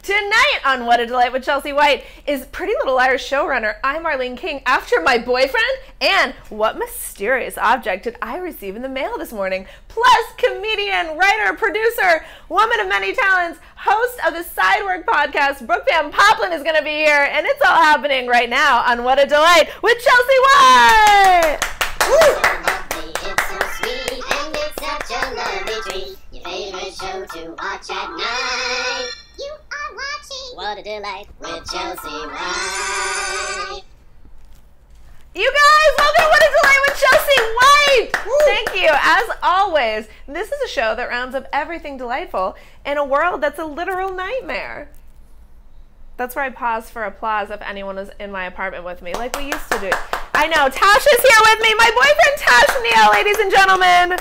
Tonight on What a Delight with Chelsea White is Pretty Little Liars showrunner I'm Arlene King after my boyfriend, and what mysterious object did I receive in the mail this morning? Plus comedian, writer, producer, woman of many talents, host of the Sidework Podcast, Brooke Van Poppelen is going to be here, and it's all happening right now on What a Delight with Chelsea White! Woo! It's so sweet and it's such a lovely treat. Your favorite show to watch at night. You are watching What a Delight with Chelsea White. You guys, welcome to What a Delight with Chelsea White! Woo. Thank you. As always, this is a show that rounds up everything delightful in a world that's a literal nightmare. That's where I pause for applause if anyone is in my apartment with me, like we used to do. I know, Tash is here with me, my boyfriend Tash Neal, ladies and gentlemen.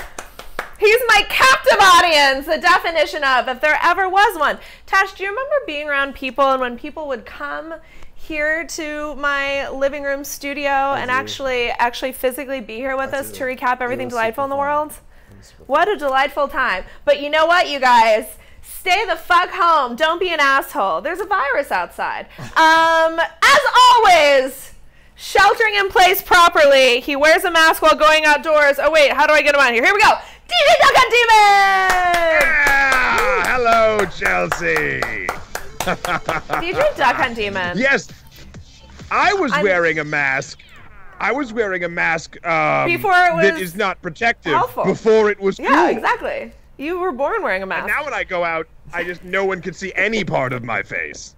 He's my captive audience, the definition of, if there ever was one. Tash, do you remember being around people and when people would come here to my living room studio and actually physically be here with us to recap everything delightful in the world? What a delightful time. But you know what, you guys? Stay the fuck home. Don't be an asshole. There's a virus outside. As always, sheltering in place properly. He wears a mask while going outdoors. Oh, wait. How do I get him out of here? Here we go. DJ Duck and Demon! Hello, Chelsea. DJ Duck Hunt Demon. Yes, I was wearing a mask. I was wearing a mask before it was that is not protective. Helpful. Before it was cool. Yeah, exactly. You were born wearing a mask. And now when I go out, no one can see any part of my face.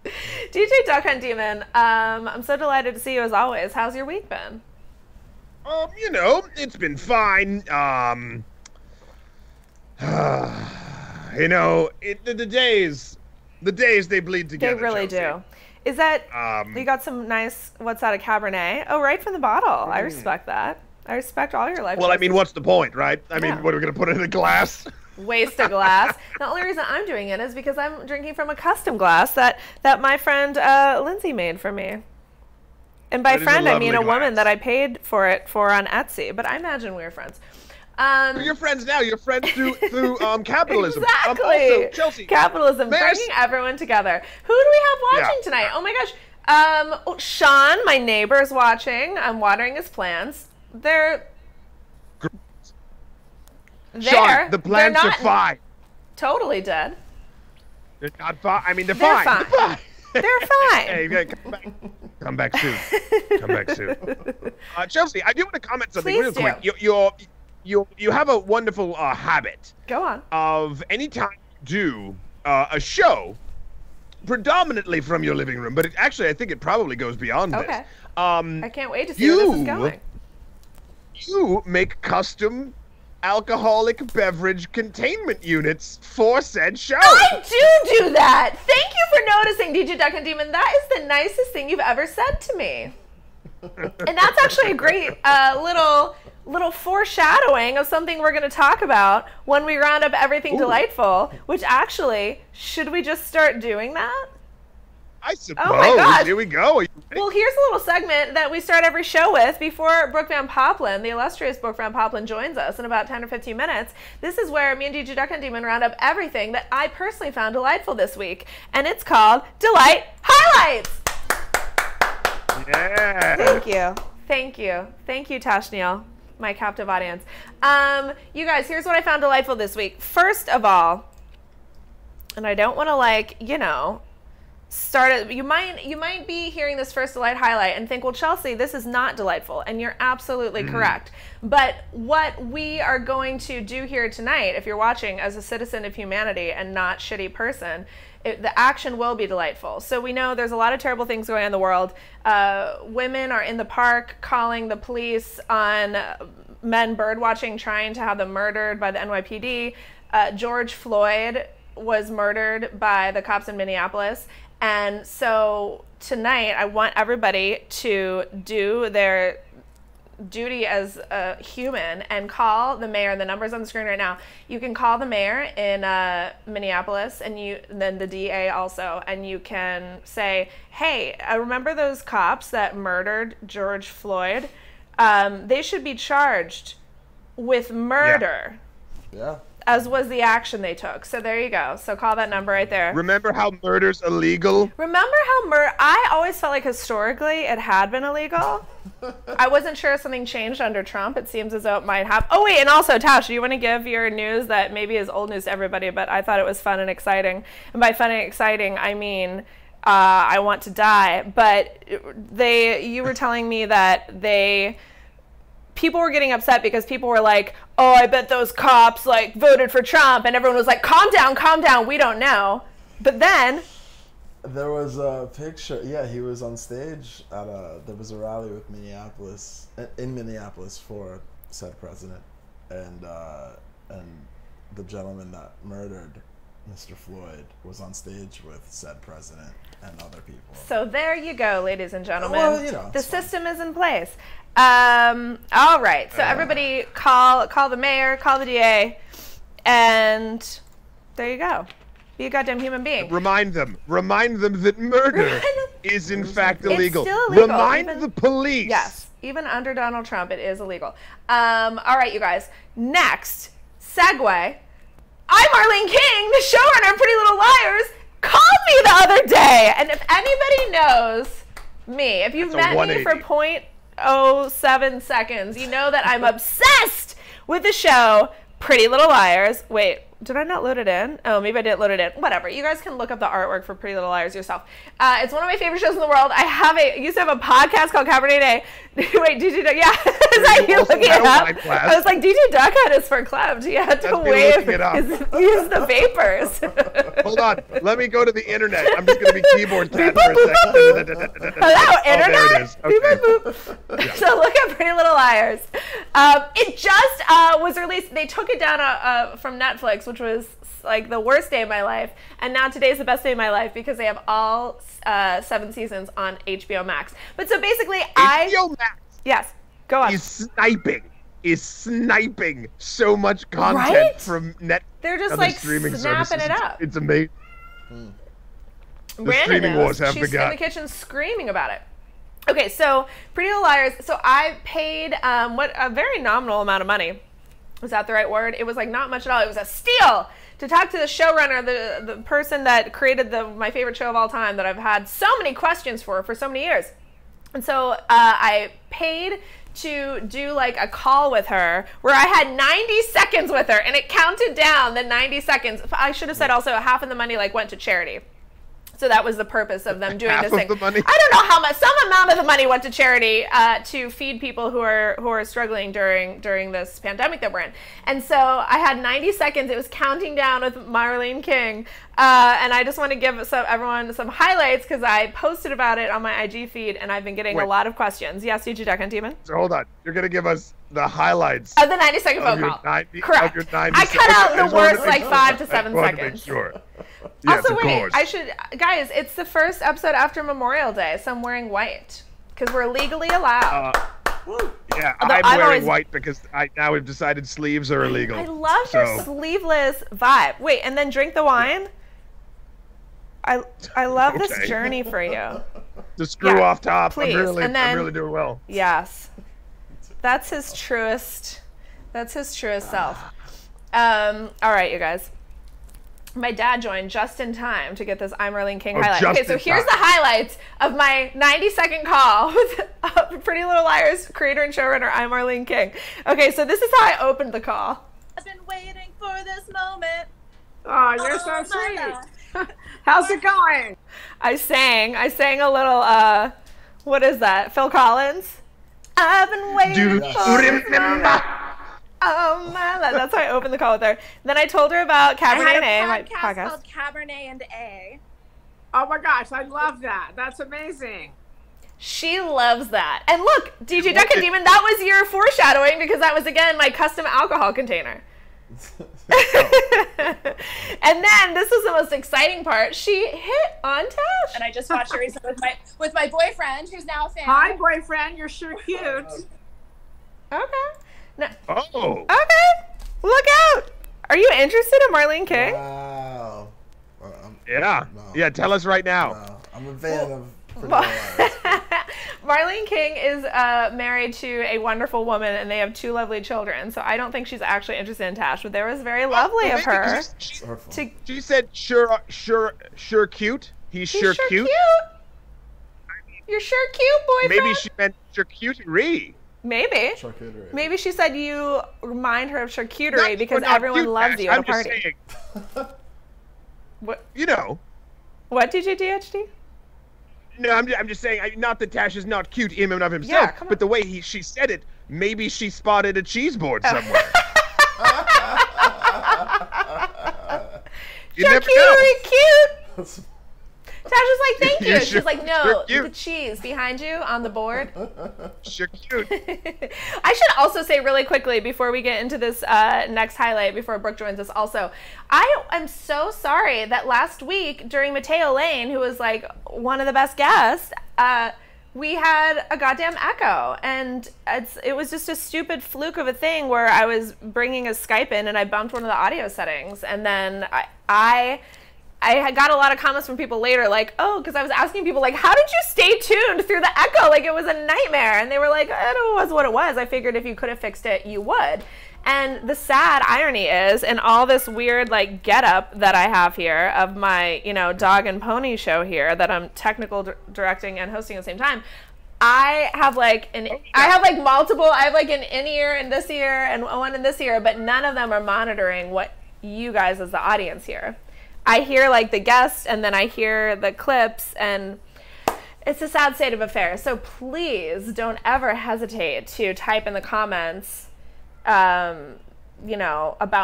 DJ Duck Hunt Demon, I'm so delighted to see you as always. How's your week been? You know, it's been fine. You know, the days they bleed together. They really Chelsea. do. Is that you got some nice? What's that? A Cabernet? Oh, right from the bottle. I respect that. I respect all your life. Well, choices. I mean, what's the point, right? I mean, what are we gonna put it in a glass? Waste a glass. The only reason I'm doing it is because I'm drinking from a custom glass that my friend Lindsay made for me. And by friend, I mean a woman that I paid for it on Etsy. But I imagine we're friends. You're friends now. You're friends through capitalism. Exactly. Also, Chelsea, capitalism, bringing everyone together. Who do we have watching tonight? Oh my gosh. Sean, my neighbor, is watching. I'm watering his plants. Sean, the plants are fine. Totally dead. They're not fine. I mean, they're fine. They're fine. They're fine. Hey, come back soon. Come back soon. Chelsea, I do want to comment something real quick. You have a wonderful habit. Go on. Of anytime you do a show, predominantly from your living room, but I think it probably goes beyond this. I can't wait to see where this is going. You make custom alcoholic beverage containment units for said show. I do that. Thank you for noticing, DJ Duck and Demon. That is the nicest thing you've ever said to me. And that's actually a great little foreshadowing of something we're going to talk about when we round up everything delightful, which actually, should we just start doing that? I suppose. Oh my gosh. Here we go. Well, here's a little segment that we start every show with before Brooke Van Poppelen, the illustrious Brooke Van Poppelen, joins us in about 10 or 15 minutes. This is where me and DJ Duck and Demon round up everything that I personally found delightful this week, and it's called Delight Highlights. Yeah. Thank you. Thank you. Thank you, Tash Neal, my captive audience. You guys, here's what I found delightful this week. First of all, and I don't want to start it. You might be hearing this first delight highlight and think, well, Chelsea, this is not delightful, and you're absolutely correct. But what we are going to do here tonight, if you're watching as a citizen of humanity and not shitty person, the action will be delightful. So we know there's a lot of terrible things going on in the world. Women are in the park calling the police on men bird watching, trying to have them murdered by the NYPD. George Floyd was murdered by the cops in Minneapolis. And so tonight, I want everybody to do their duty as a human and call the mayor. The number's on the screen right now. You can call the mayor in Minneapolis, and then the DA also, and you can say, hey, I remember those cops that murdered George Floyd. They should be charged with murder. Yeah. as was the action they took. So there you go. So call that number right there. Remember how murder's illegal? Remember how I always felt like historically it had been illegal. I wasn't sure if something changed under Trump. It seems as though it might have. Oh, wait, and also, Tash, do you want to give your news that maybe is old news to everybody, but I thought it was fun and exciting. And by fun and exciting, I mean I want to die. But you were telling me that people were getting upset because people were like, oh, I bet those cops like voted for Trump. And everyone was like, calm down, we don't know. But then there was a picture. Yeah, he was on stage at there was a rally with in Minneapolis for said president, and the gentleman that murdered Mr. Floyd was on stage with said president and other people. So there you go, ladies and gentlemen. Well, the system is in place. All right. So everybody call the mayor, call the DA, and there you go. Be a goddamn human being. Remind them that murder is in fact illegal. It's still illegal. Remind the police. Yes. Even under Donald Trump, it is illegal. All right, you guys. Next, segue. I'm Arlene King, the showrunner of Pretty Little Liars, called me the other day. And if anybody knows me, if you've met me for 0.07 seconds, you know that I'm obsessed with the show Pretty Little Liars. Wait, did I not load it in? Oh, maybe I didn't load it in. Whatever. You guys can look up the artwork for Pretty Little Liars yourself. It's one of my favorite shows in the world. I used to have a podcast called Cabernet Day. Wait, DJ Duck, yeah. Is that you looking it up? I was like, DJ Duck had his verklempt. He had to use the vapors. Hold on. Let me go to the internet. I'm just going to be keyboard cat for a second. Hello, internet? Oh, there it is. Okay. Yeah. So look at Pretty Little Liars. It just was released. They took it down from Netflix, which was like the worst day of my life, and now today's the best day of my life because they have all 7 seasons on HBO Max. But so basically, HBO Max. Yes, go on. Is sniping so much content from Netflix. They're just like streaming snapping services. it up. It's amazing. Brandon streaming knows. wars have She's begun. in the kitchen screaming about it. Okay, so Pretty Little Liars. So I paid a very nominal amount of money. Was that the right word? It was like not much at all. It was a steal to talk to the showrunner, the person that created my favorite show of all time that I've had so many questions for so many years. And so I paid to do like a call with her where I had 90 seconds with her and it counted down the 90 seconds. I should have said also half of the money like went to charity. So that was the purpose of them doing this thing. The money? I don't know how much. Some amount of the money went to charity to feed people who are struggling during this pandemic that we're in. And so I had 90 seconds. It was counting down with Marlene King, and I just want to give everyone some highlights because I posted about it on my IG feed, and I've been getting a lot of questions. Yes, DJ Duck and Demon. So hold on, you're gonna give us the highlights of the 90-second phone call. Correct. Of your 90 I cut out the worst like 5 to 7 seconds. Sure. Yes, also, wait, guys, it's the first episode after Memorial Day, so I'm wearing white because we're legally allowed. Yeah, I'm wearing white because now we've decided sleeves are illegal. I love your sleeveless vibe. Wait, and then drink the wine? I love this journey for you. The screw off top. Please. I'm really doing well. Yes. That's his truest self. All right, you guys. My dad joined just in time to get this I'm Arlene King highlight. Okay, so here's the highlights of my 90-second call with Pretty Little Liars creator and showrunner I'm Arlene King. Okay, so this is how I opened the call. I've been waiting for this moment. Oh, you're so sweet. How's it going? I sang a little, what is that? Phil Collins? I've been waiting for this moment. Oh my life. That's how I opened the call with her. Then I told her about Cabernet A, my podcast called Cabernet and A. Oh my gosh, I love that. That's amazing. She loves that. And look, DJ Duck and Demon, that was your foreshadowing because that was again my custom alcohol container. And then this was the most exciting part. She hit on Tash. And I just watched her recently with my boyfriend, who's now a fan. Hi, boyfriend. You're sure cute. Okay. No. Oh. Okay. Look out. Are you interested in Marlene King? Wow. Yeah. No. Yeah. Tell us right now. No. I'm a fan of Pretty Little Liars. Marlene King is married to a wonderful woman, and they have 2 lovely children. So I don't think she's actually interested in Tash, but there was very lovely of her. She said, sure cute. He's sure cute. You're sure cute, boyfriend. Maybe she meant charcuterie. Maybe. Charcuterie. Maybe she said you remind her of charcuterie because not everyone cute, loves Tash. you at I'm a party. just saying. What? You know. What did you DHD? No, I'm just saying. Not that Tash is not cute in and of himself, come on. but the way she said it, maybe she spotted a cheese board somewhere. You never know. Charcuterie cute. Tash was like, thank you. You're She's like, no, sure cute. the cheese behind you on the board. Sure cute. I should also say really quickly before we get into this next highlight, before Brooke joins us also, I am so sorry that last week during Mateo Lane, who was like one of the best guests, we had a goddamn echo. And it was just a stupid fluke of a thing where I was bringing a Skype in and I bumped one of the audio settings. And then I had got a lot of comments from people later, like, oh, because I was asking people, like, how did you stay tuned through the echo? Like, it was a nightmare. And they were like, I don't know what it was. I figured if you could have fixed it, you would. And the sad irony is, in all this weird, like, getup that I have here of my, dog and pony show here that I'm technical directing and hosting at the same time, I have, like, multiple, I have, like, an in-ear in this ear and one in this ear, but none of them are monitoring what you guys as the audience hear. I hear like the guests and then I hear the clips, and it's a sad state of affairs. So please don't ever hesitate to type in the comments, about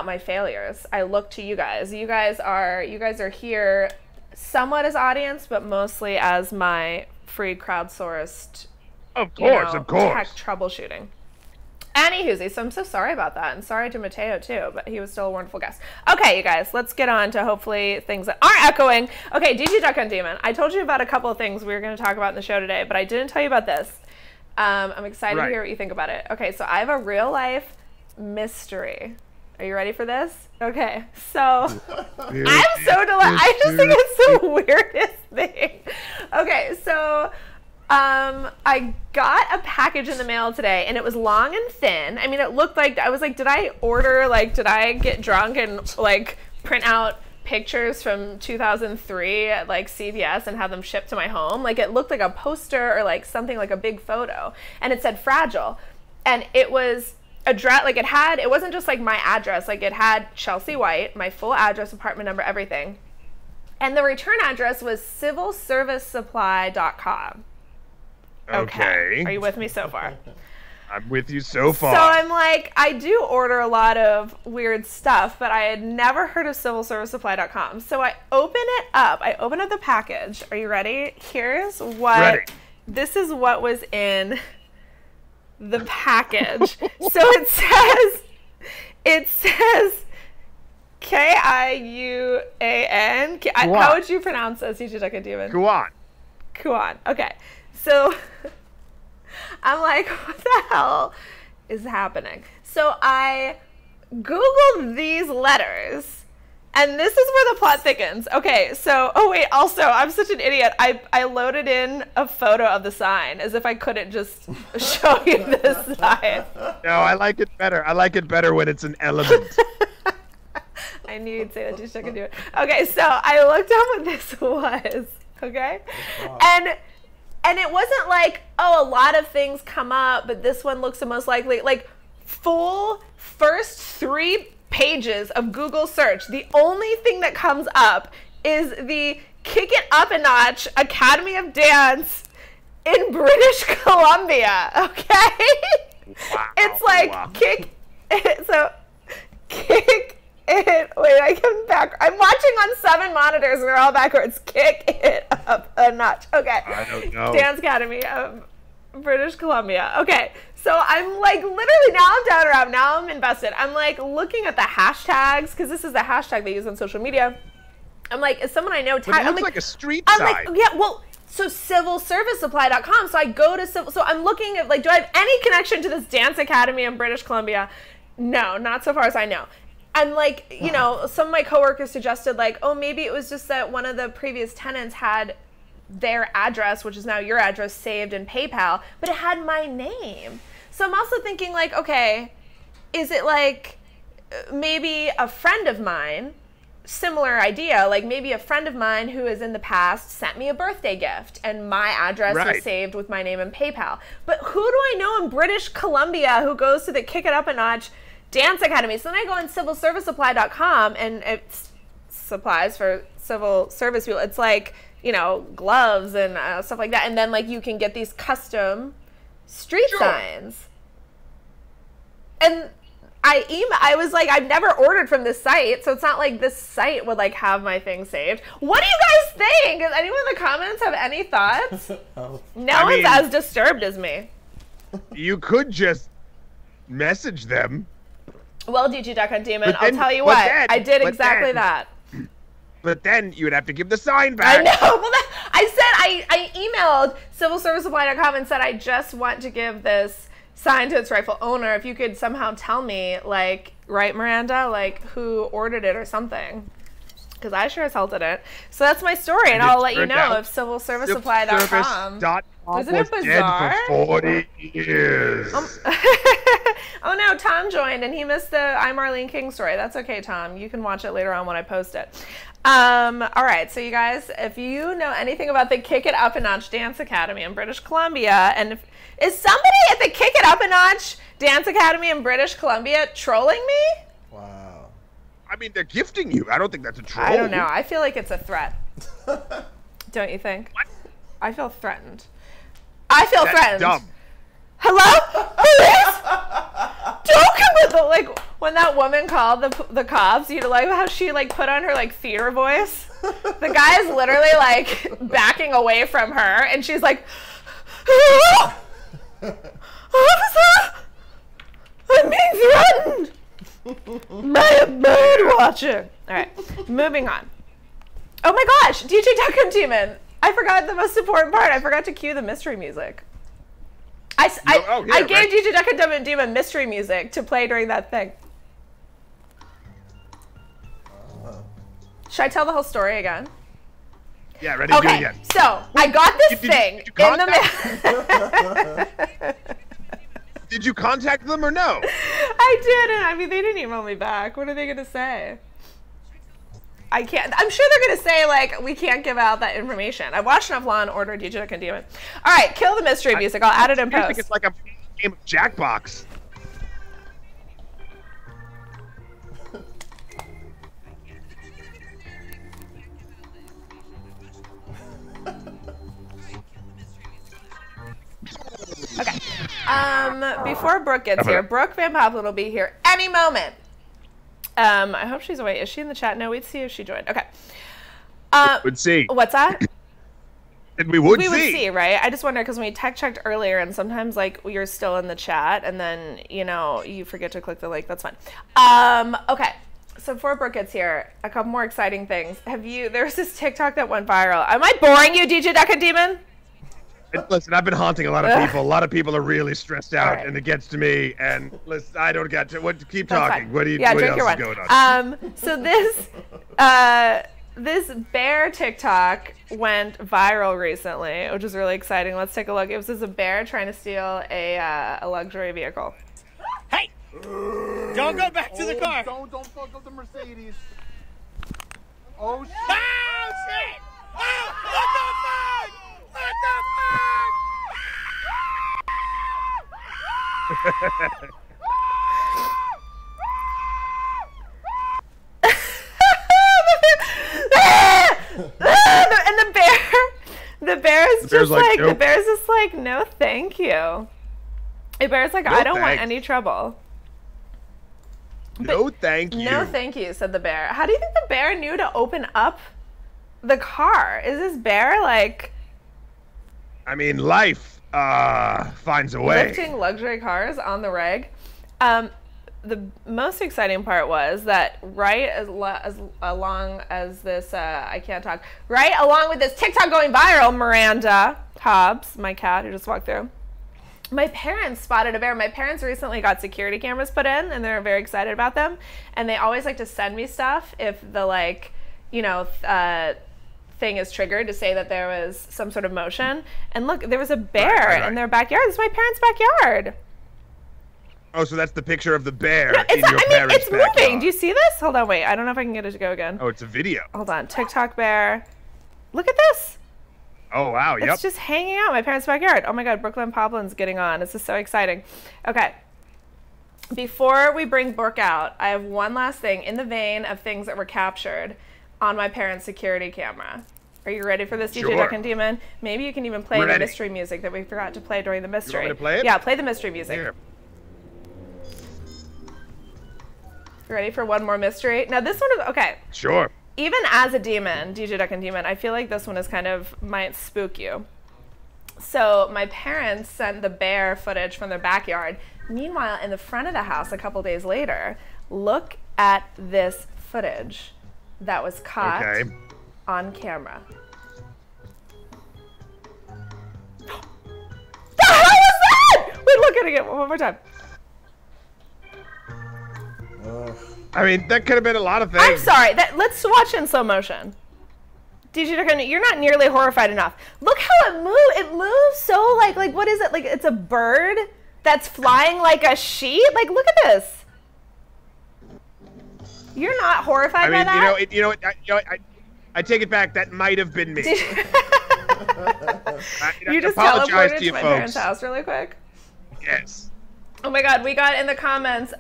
my failures. I look to you guys. You guys are here somewhat as audience, but mostly as my free crowdsourced, Of course. tech troubleshooting. Anywho, so I'm so sorry about that, and sorry to Mateo too, but he was still a wonderful guest. Okay, you guys, let's get on to hopefully things that aren't echoing. Okay, DG Duck Hunt Demon. I told you about a couple of things we were going to talk about in the show today, but I didn't tell you about this. I'm excited to hear what you think about it. Okay, so I have a real life mystery. Are you ready for this? Okay, so I'm so delighted. I just think it's the weirdest thing. Okay, so I got a package in the mail today, and it was long and thin. I mean, it looked like, I was like, did I get drunk and like print out pictures from 2003 at like CVS and have them shipped to my home? Like, it looked like a poster or like something, like a big photo, and it said fragile, and it was address, like it wasn't just like my address, like it had Chelsea White, my full address, apartment number, everything, and the return address was civilservicesupply.com. Okay. Are you with me so far? I'm with you so far. So I'm like, I do order a lot of weird stuff, but I had never heard of civilservicesupply.com. So I open it up. I open up the package. Are you ready? Here's what. Ready. This is what was in the package. So it says Kiuan. How would you pronounce this? You should take a demon. Kuan. Okay. So I'm like, what the hell is happening? So I Googled these letters, and this is where the plot thickens. Okay, so, also, I'm such an idiot. I loaded in a photo of the sign as if I couldn't just show you the sign. No, I like it better. I like it better when it's an element. I knew you'd say that just so I could do it. Okay, so I looked up what this was, okay? And it wasn't like, a lot of things come up, but this one looks the most likely. Like, full first 3 pages of Google search, the only thing that comes up is the Kick It Up a Notch Academy of Dance in British Columbia, okay? Wow, it's like, kick it, wait, I come back. I'm watching on 7 monitors and they're all backwards. Kick it up a notch. Okay. I don't know. Dance Academy of British Columbia. Okay. So I'm like, literally now I'm down around. Now I'm invested. I'm like looking at the hashtags, because this is the hashtag they use on social media. I'm like, is someone I know tagged? It looks like a street sign. I'm like, yeah, well, so civilservicesupply.com. So I go to so I'm looking at, like, do I have any connection to this Dance Academy in British Columbia? No, not so far as I know. I'm like, some of my coworkers suggested, like, oh, maybe it was just that one of the previous tenants had their address, which is now your address, saved in PayPal, but it had my name. So I'm also thinking like, okay, is it like maybe a friend of mine, similar idea, like maybe a friend of mine who is in the past sent me a birthday gift and my address is saved with my name in PayPal. But who do I know in British Columbia who goes to the Kick It Up a Notch Dance Academy? So then I go on civilservicesupply.com and it's supplies for civil service people. It's like, you know, gloves and stuff like that. And then like you can get these custom street signs. And I was like, I've never ordered from this site, so it's not like this site would like have my thing saved. What do you guys think? Does anyone in the comments have any thoughts? No one's as disturbed as me. You could just message them. Well, DG Duck and Demon, I'll tell you what, I did exactly that. But then you would have to give the sign back. I know. Well, I emailed civilservicesupply.com and said I just want to give this sign to its rightful owner. If you could somehow tell me, like, right, Miranda, like who ordered it or something, because I sure as hell didn't. So that's my story, and I'll let you know if civilservicesupply.com. Isn't it bizarre? Dead for 40 years. Oh no, Tom joined and he missed the I'm Arlene King story. That's okay, Tom. You can watch it later on when I post it. All right, so you guys, if you know anything about the Kick It Up a Notch Dance Academy in British Columbia, and is somebody at the Kick It Up a Notch Dance Academy in British Columbia trolling me? Wow. I mean, they're gifting you. I don't think that's a troll. I don't know. I feel like it's a threat. Don't you think? What? I feel threatened. I feel threatened. Dumb. Hello? Police? Don't come with the, like, when that woman called the cops, you know, like how she, like, put on her, like, theater voice? The guy is literally, like, backing away from her, and she's like, officer, I'm being threatened by a bird watcher. All right, moving on. Oh my gosh, DJ Duck and Demon. I forgot the most important part. I forgot to cue the mystery music. I gave DJ Duck and Demon mystery music to play during that thing. Should I tell the whole story again? Yeah, ready to do it again. So I got this thing in the Did you contact them or no? I didn't. I mean, they didn't email me back. What are they gonna say? I can't. I'm sure they're gonna say like we can't give out that information. I watched enough Law and Order, DJ Duck and Demon. All right, kill the mystery music. I'll add it in post. I think it's like a game of Jackbox. Okay. Before Brooke gets here, Brooke Van Poppelen will be here any moment. I hope she's away. Is she in the chat? No, we'd see if she joined. Okay. We'd see. What's that? And we would see, right? I just wonder because when we tech checked earlier, and sometimes like you're still in the chat, and then you forget to click the link. That's fine. Okay. So before Brooke gets here, a couple more exciting things. There's this TikTok that went viral. Am I boring you, DJ Duck and Demon? Listen, I've been haunting a lot of people. A lot of people are really stressed out, and it gets to me. And listen, I don't get to keep talking. What else is going on? So this bear TikTok went viral recently, which is really exciting. Let's take a look. It was just a bear trying to steal a luxury vehicle. Hey! Don't go back to the car. Don't fuck up the Mercedes. Oh shit! Oh shit! Oh, what the fuck? What the And the bear is just like, nope. The bear's just like, no thank you. The bear's like, I don't want any trouble. No thank you. No thank you, said the bear. How do you think the bear knew to open up the car? Is this bear like... I mean, life finds a way. Lifting luxury cars on the reg. The most exciting part was that right along with this TikTok going viral, Miranda Hobbs, my cat who just walked through, my parents spotted a bear. My parents recently got security cameras put in, and they're very excited about them. And they always like to send me stuff if the thing is triggered to say that there was some sort of motion. And look, there was a bear in their backyard. This is my parents' backyard. Oh, so that's the picture of the bear No, in your parents' it's moving. backyard. Do you see this? Hold on, wait. I don't know if I can get it to go again. Oh, it's a video. Hold on. TikTok bear. Look at this. Oh, wow. Yep. It's just hanging out in my parents' backyard. Oh, my God. Brooke Van Poppelen's getting on. This is so exciting. Okay. Before we bring Brooke out, I have one last thing in the vein of things that were captured on my parents' security camera. Are you ready for this, DJ Duck and Demon? Maybe you can even play the mystery music that we forgot to play during the mystery. You want me to play it? Yeah, play the mystery music. Here. You ready for one more mystery? Now, this one is, okay. Sure. Even as a demon, DJ Duck and Demon, I feel like this one is kind of, might spook you. So my parents sent the bear footage from their backyard. Meanwhile, in the front of the house a couple days later, look at this footage that was caught on camera. The hell was that? Wait, look at it one more time. I mean, that could have been a lot of things. I'm sorry. Let's watch in slow motion. DJ Duck, you're not nearly horrified enough. Look how it moves. It moves so like what is it? Like it's a bird that's flying like a sheet? Like, look at this. You're not horrified by that? I take it back. That might have been me. You just teleported to my parents' house really quick? Yes. Oh my God, we got in the comments,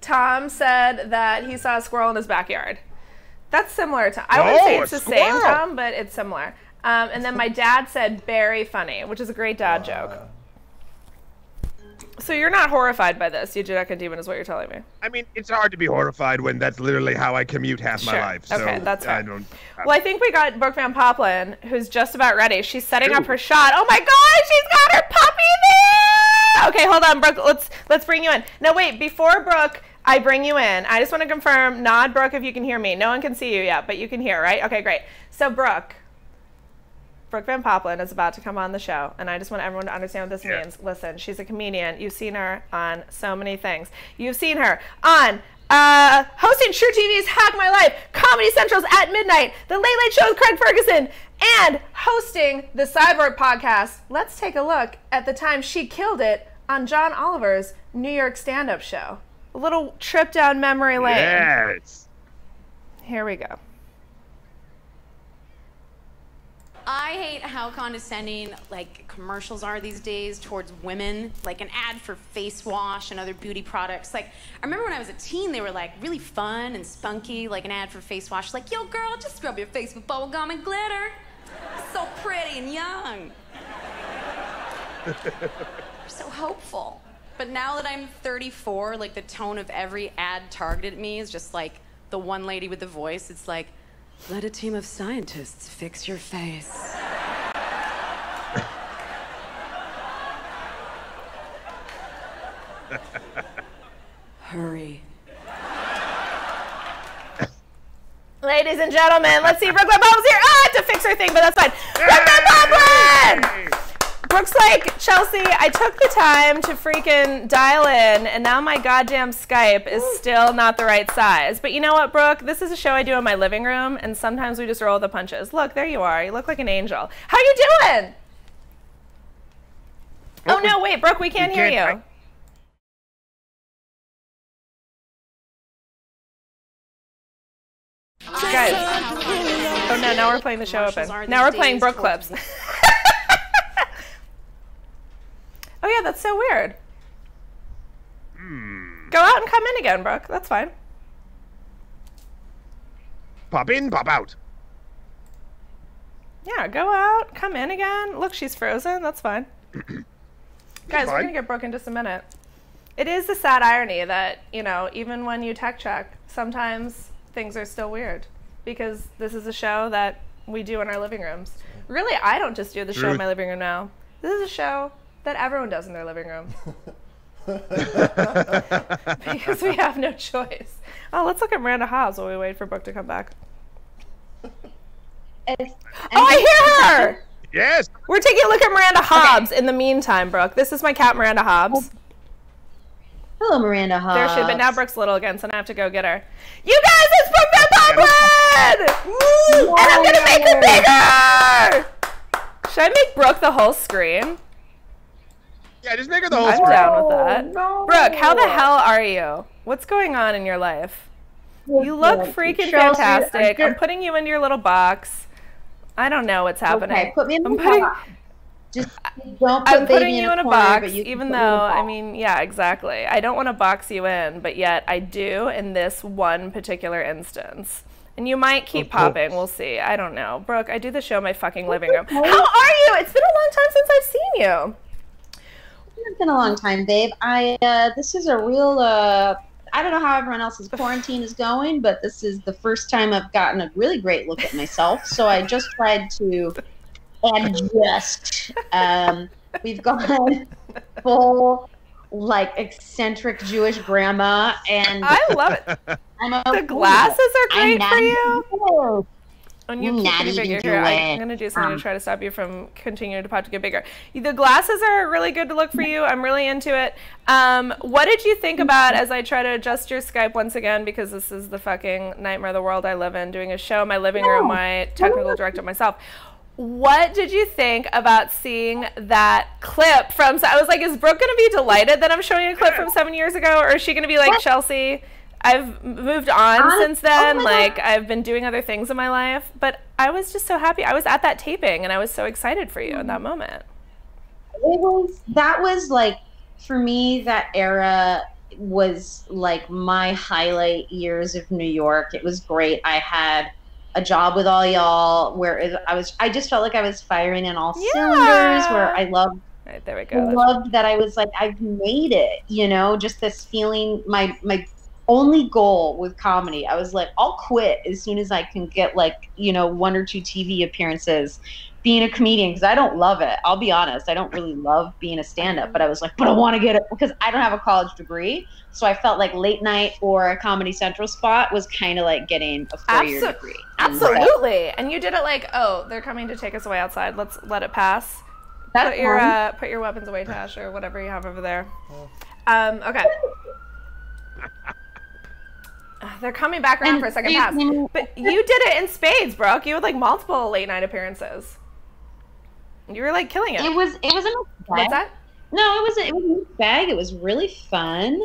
Tom said that he saw a squirrel in his backyard. That's similar to, I wouldn't say it's the same, Tom, but it's similar. And then my dad said very funny, which is a great dad joke. So you're not horrified by this, DJ Duck and Demon, is what you're telling me. I mean, it's hard to be horrified when that's literally how I commute half my life. So okay, that's fine. Well, I think we got Brooke Van Poppelen, who's just about ready. She's setting up her shot. Oh my God, she's got her puppy there! Okay, hold on, Brooke. Let's bring you in. No, wait, before Brooke, I bring you in. I just want to confirm, nod, Brooke, if you can hear me. No one can see you yet, but you can hear, right? Okay, great. So, Brooke Van Poppelen is about to come on the show, and I just want everyone to understand what this means. Listen, she's a comedian. You've seen her on so many things. You've seen her on hosting True TV's Hack My Life, Comedy Central's At Midnight, The Late Late Show with Craig Ferguson, and hosting the Sidework Podcast. Let's take a look at the time she killed it on John Oliver's New York stand-up show. A little trip down memory lane. Yes. Here we go. I hate how condescending commercials are these days towards women, like an ad for face wash and other beauty products. Like, I remember when I was a teen, they were really fun and spunky, like an ad for face wash, like, yo girl, just scrub your face with bubblegum and glitter. So pretty and young. So hopeful. But now that I'm 34, the tone of every ad targeted at me is just like the one lady with the voice. It's like, let a team of scientists fix your face. Hurry. Ladies and gentlemen, let's see. Brooke Van Poppelen's here. I have to fix her thing, but that's fine. Brooke Van Poppelen! Brooke's like, Chelsea, I took the time to freaking dial in, and now my goddamn Skype is still not the right size. But you know what, Brooke? This is a show I do in my living room, and sometimes we just roll the punches. Look, there you are. You look like an angel. How you doing? Oh, no, wait, Brooke, we can't hear you. Guys. Oh, no, now we're playing the show open. Now we're playing Brooke clips. Oh, yeah, that's so weird. Go out and come in again, Brooke. That's fine. Pop in, pop out. Yeah, go out, come in again. Look, she's frozen. That's fine. Guys, we're going to get Brooke in just a minute. It is the sad irony that, even when you tech check, sometimes things are still weird. Because this is a show that we do in our living rooms. Really, I don't just do the show in my living room now. This is a show that everyone does in their living room. Because we have no choice. Oh, let's look at Miranda Hobbs while we wait for Brooke to come back. Oh, I hear her! Yes! We're taking a look at Miranda Hobbs in the meantime, Brooke. This is my cat, Miranda Hobbs. Hello, Miranda Hobbs. There she is, but now Brooke's little again, so I have to go get her. You guys, it's Brooke Van Poppelen! Poppelen! And I'm gonna make it bigger! Should I make Brooke the whole screen? Yeah, just make her the whole I'm screen. down with that. No. Brooke, how the hell are you? What's going on in your life? You look freaking fantastic. I'm putting you into your little box. I don't know what's happening. Okay, put me in the box. Just don't put I'm putting baby you in a corner, box, you even though, I mean, yeah, exactly. I don't want to box you in, but yet I do in this one particular instance. And you might keep popping. We'll see. I don't know. Brooke, I do the show in my fucking living room. How are you? It's been a long time since I've seen you. It's been a long time, babe. This is a real, I don't know how everyone else's quarantine is going, but this is the first time I've gotten a really great look at myself. So I just tried to adjust. We've gone full, like, eccentric Jewish grandma, and I love it. The glasses are great for you. And you keep getting bigger here. I'm going to do something to try to stop you from continuing to pop to get bigger. The glasses are really good to look for you. I'm really into it. What did you think about, as I try to adjust your Skype once again, because this is the fucking nightmare of the world I live in, doing a show in my living room, my technical director myself. What did you think about seeing that clip from, I was like, is Brooke going to be delighted that I'm showing a clip from 7 years ago? Or is she going to be like, Chelsea, I've moved on since then. Like, I've been doing other things in my life. But I was just so happy. I was at that taping, and I was so excited for you in that moment. That was like, for me, that era was like my highlight years of New York. It was great. I had a job with all y'all where I just felt like I was firing in all cylinders, where I loved, there we go. Loved that I was like, I've made it, you know, just this feeling. My only goal with comedy, I was like, I'll quit as soon as I can get, like, you know, 1 or 2 TV appearances being a comedian, because I don't love it. I'll be honest, I don't really love being a stand-up, but I was like, but I want to get it because I don't have a college degree. So I felt like late night or a Comedy Central spot was kind of like getting a 4-year degree. Absolutely. And you did it like, oh, they're coming to take us away outside. Let's let it pass. Put your weapons away, Tash, or whatever you have over there. Okay. They're coming back around for a second pass. But you did it in spades, Brooke. You had like multiple late night appearances. You were like killing it. It was a mixed bag. What's that? No, it was a mixed bag. It was really fun.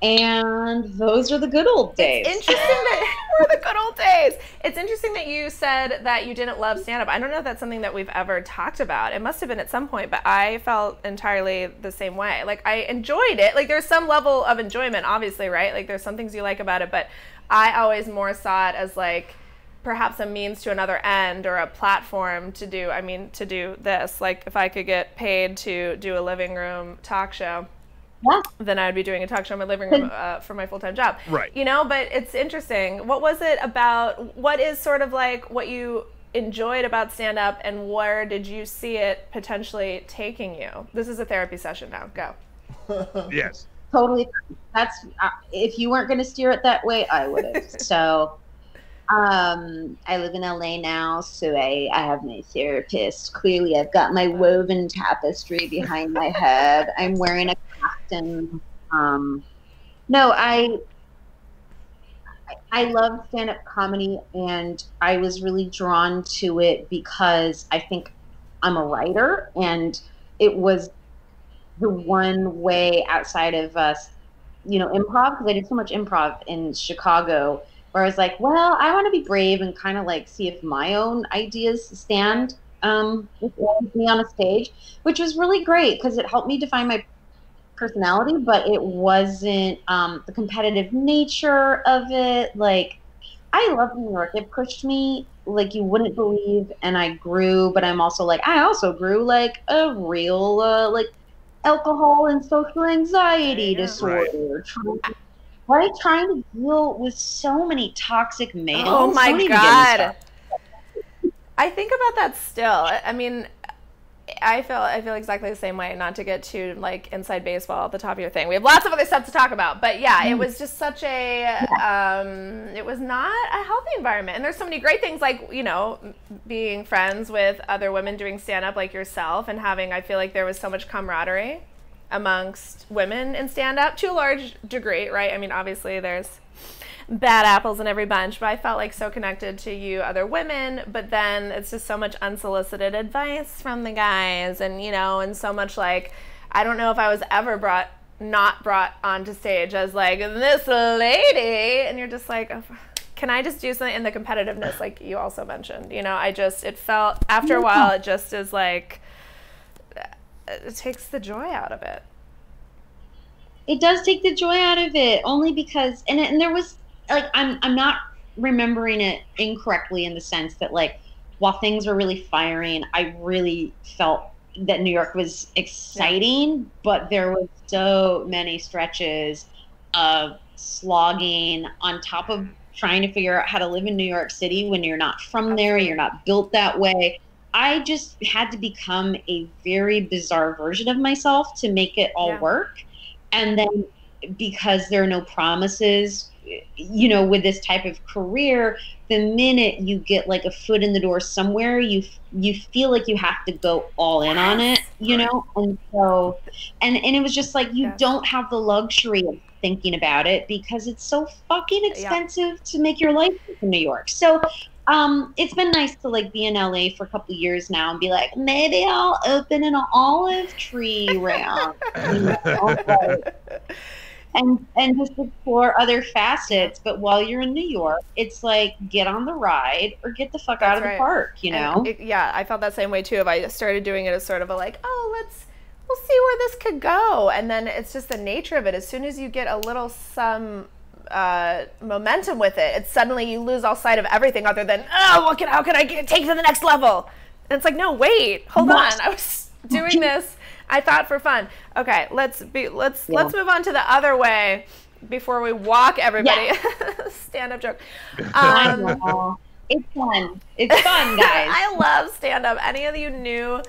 And those are the good old days. It's interesting that were the good old days. It's interesting that you said that you didn't love stand-up. I don't know if that's something that we've ever talked about. It must have been at some point, but I felt entirely the same way. Like, I enjoyed it. Like, there's some level of enjoyment, obviously, right? Like, there's some things you like about it, but I always more saw it as, like, perhaps a means to another end or a platform to do, this. Like, if I could get paid to do a living room talk show, then I would be doing a talk show in my living room for my full-time job. Right. You know, but it's interesting. What was it about, what is sort of like what you enjoyed about stand-up, and where did you see it potentially taking you? This is a therapy session now. Go. Yes. Totally. That's, if you weren't going to steer it that way, I would have. So I live in LA now, so I have my therapist. Clearly, I've got my woven tapestry behind my head. I'm wearing a costume. No, I love stand-up comedy, and I was really drawn to it because I think I'm a writer, and it was the one way outside of us, you know, improv, because I did so much improv in Chicago, where I was like, well, I want to be brave and kind of like see if my own ideas stand with me on a stage, which was really great because it helped me define my personality, but it wasn't the competitive nature of it. Like, I love New York. It pushed me like you wouldn't believe, and I grew, but I'm also like, I also grew like a real like alcohol and social anxiety disorder. Trying to deal with so many toxic males. Oh my God. I think about that still. I mean, I feel exactly the same way, not to get too like inside baseball at the top of your thing. We have lots of other stuff to talk about, but yeah, it was just such a, it was not a healthy environment. And there's so many great things, like, you know, being friends with other women doing stand-up like yourself, and having, I feel like there was so much camaraderie amongst women in stand-up to a large degree, right? I mean, obviously there's bad apples in every bunch, but I felt like so connected to you other women, but then it's just so much unsolicited advice from the guys, and you know, and so much like, I don't know if I was ever not brought onto stage as like this lady, and you're just like, oh, can I just do something in the competitiveness like you also mentioned, you know? It felt after a while, it just is like, it takes the joy out of it. It does take the joy out of it, only because, and there was like, I'm not remembering it incorrectly in the sense that like, while things were really firing, I really felt that New York was exciting, but there was so many stretches of slogging on top of trying to figure out how to live in New York City when you're not from there, you're not built that way. I just had to become a very bizarre version of myself to make it all work. And then because there are no promises, you know, with this type of career, the minute you get like a foot in the door somewhere, you feel like you have to go all in on it, you know? And so, and it was just like, you don't have the luxury of thinking about it because it's so fucking expensive to make your life in New York. So it's been nice to like be in LA for a couple of years now and be like, maybe I'll open an olive tree round, you know? And just explore other facets. But while you're in New York, it's like, get on the ride or get the fuck out of the park, you know? I felt that same way too. If I started doing it as sort of a like, we'll see where this could go. And then it's just the nature of it. As soon as you get a little momentum with it, it's suddenly you lose all sight of everything other than, how can I take to the next level? And it's like, no, wait, hold on. I was doing this, I thought, for fun. Okay, let's move on to the other way before we walk everybody. Stand-up joke. It's fun. It's fun, guys. I love stand-up. Any of you new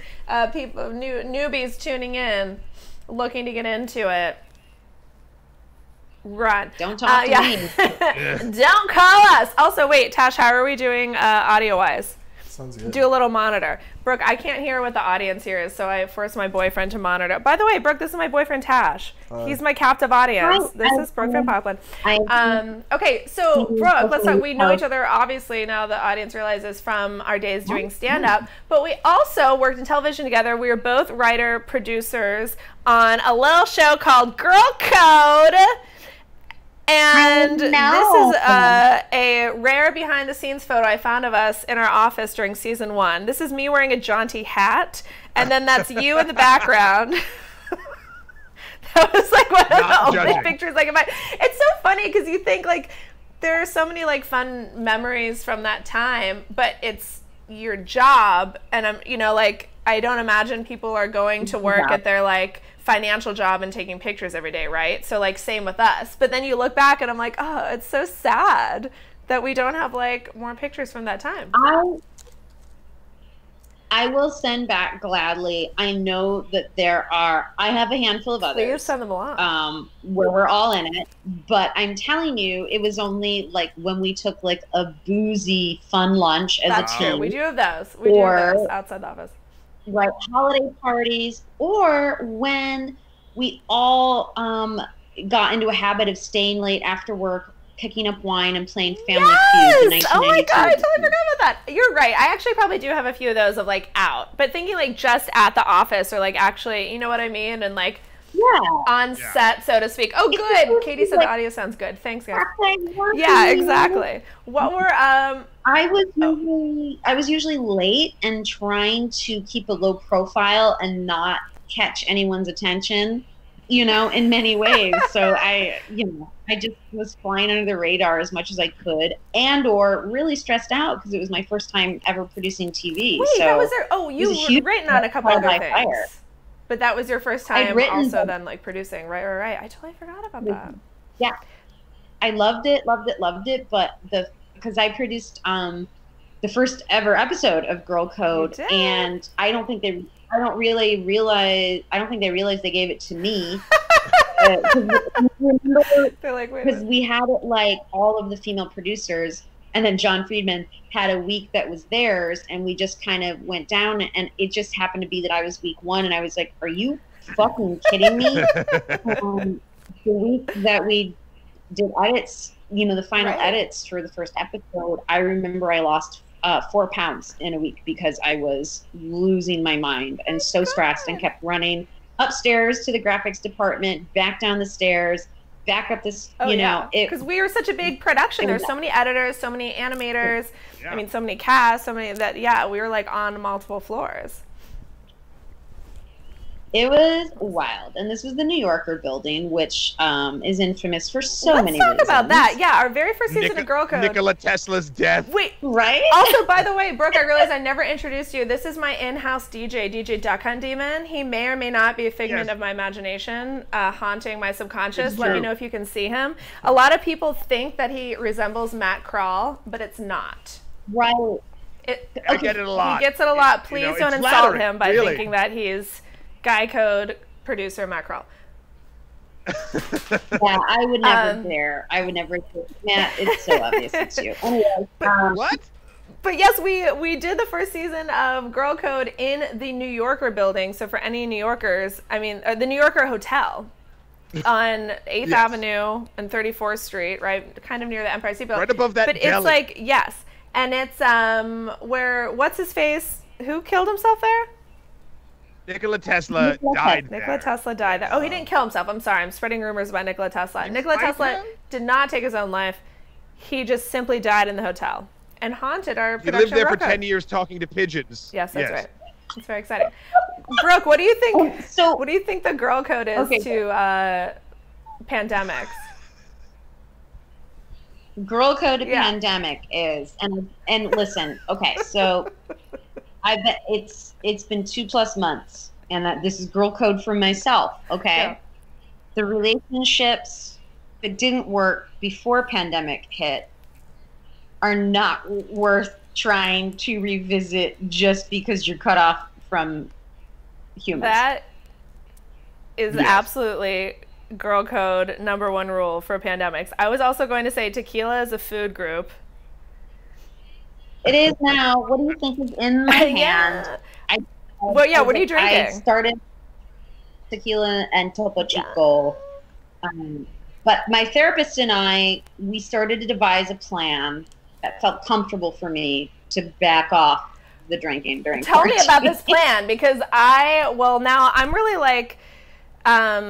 people, newbies tuning in, looking to get into it, run. Don't talk to me. Don't call us. Also, wait, Tash, how are we doing audio-wise? Sounds good. Do a little monitor. Brooke, I can't hear what the audience here is, so I forced my boyfriend to monitor. By the way, Brooke, this is my boyfriend, Tash. He's my captive audience. This is Brooke Van Poppelen. Okay, so Brooke, let's talk. We know each other, obviously, now the audience realizes, from our days doing stand-up, but we also worked in television together. We were both writer-producers on a little show called Girl Code. And this is a rare behind-the-scenes photo I found of us in our office during season 1. This is me wearing a jaunty hat, and then that's you in the background. That was like one of the only pictures I could find. It's so funny because you think like there are so many like fun memories from that time, but it's your job, and I'm, you know, like I don't imagine people are going to work at their like financial job and taking pictures every day, right? So like same with us. But then you look back and I'm like, oh, it's so sad that we don't have like more pictures from that time. I will send back gladly. I know that I have a handful of others. Please send them along. Where we're all in it. But I'm telling you, it was only like when we took like a boozy fun lunch as a team. True. We do have those. We do have those outside the office. Right, holiday parties, or when we all got into a habit of staying late after work, picking up wine and playing Family Feud in 1992. Oh my god, I totally forgot about that. You're right. I actually probably do have a few of those of like out, but thinking like just at the office or like actually, you know what I mean, and like on set, so to speak. Oh, good. Katie said the audio sounds good. Thanks, guys. Yeah, exactly. What were I was usually late and trying to keep a low profile and not catch anyone's attention, you know, in many ways. So I just was flying under the radar as much as I could, and or really stressed out because it was my first time ever producing TV. Wait, so that was there. Oh, you were written on a couple other things. But that was your first time also then like producing, right? I totally forgot about that. Yeah. I loved it. But because I produced the first ever episode of Girl Code, and I don't think they realized they gave it to me. Because we had it like all of the female producers, and then John Friedman had a week that was theirs, and we just kind of went down, and it just happened to be that I was week 1, and I was like, are you fucking kidding me? The week that we did edits, the final edits for the first episode, I remember I lost 4 pounds in a week because I was losing my mind and so stressed and kept running upstairs to the graphics department, back down the stairs, back up this, because we were such a big production. There's so many editors, so many animators. Yeah. I mean, so many casts, so many that, we were like on multiple floors. It was wild. And this was the New Yorker building, which is infamous for many reasons. Let's talk about that. Yeah, our very first season of Girl Code. Nikola Tesla's death. Wait. Right? Also, by the way, Brooke, I realized I never introduced you. This is my in-house DJ Duck Hunt Demon. He may or may not be a figment of my imagination, haunting my subconscious. Let me know if you can see him. A lot of people think that he resembles Matt Krall, but it's not. Right. I get it a lot. He gets it a lot. Please don't insult him by thinking that he's Guy Code producer Matt Krall. Yeah, I would never dare. I would never dare. Matt, it's so obvious it's you. Anyway, what? But yes, we did the first season of Girl Code in the New Yorker building. So for any New Yorkers, I mean, the New Yorker Hotel on 8th Avenue and 34th Street, right? Kind of near the Empire State Building. Right above that But deli. it's like, yes. And it's where, what's his face? Who killed himself there? Nikola Tesla died there. Nikola Tesla died there. Oh, he didn't kill himself. I'm sorry. I'm spreading rumors about Nikola Tesla. Nikola Tesla did not take his own life. He just simply died in the hotel and haunted our production. He lived there for 10 years talking to pigeons. Yes, that's right. It's very exciting. Brooke, what do you think? What do you think the Girl Code is to pandemics? Girl Code to pandemic is, and listen, okay, so I bet it's been 2+ months, and this is Girl Code for myself, okay? Yeah. The relationships that didn't work before pandemic hit are not worth trying to revisit just because you're cut off from humans. That is absolutely Girl Code #1 rule for pandemics. I was also going to say tequila is a food group. It is now. What do you think is in my hand? What are you drinking? I started tequila and Topo Chico. But my therapist and I, we started to devise a plan that felt comfortable for me to back off the drinking during quarantine. Tell me about this plan, because now I'm really like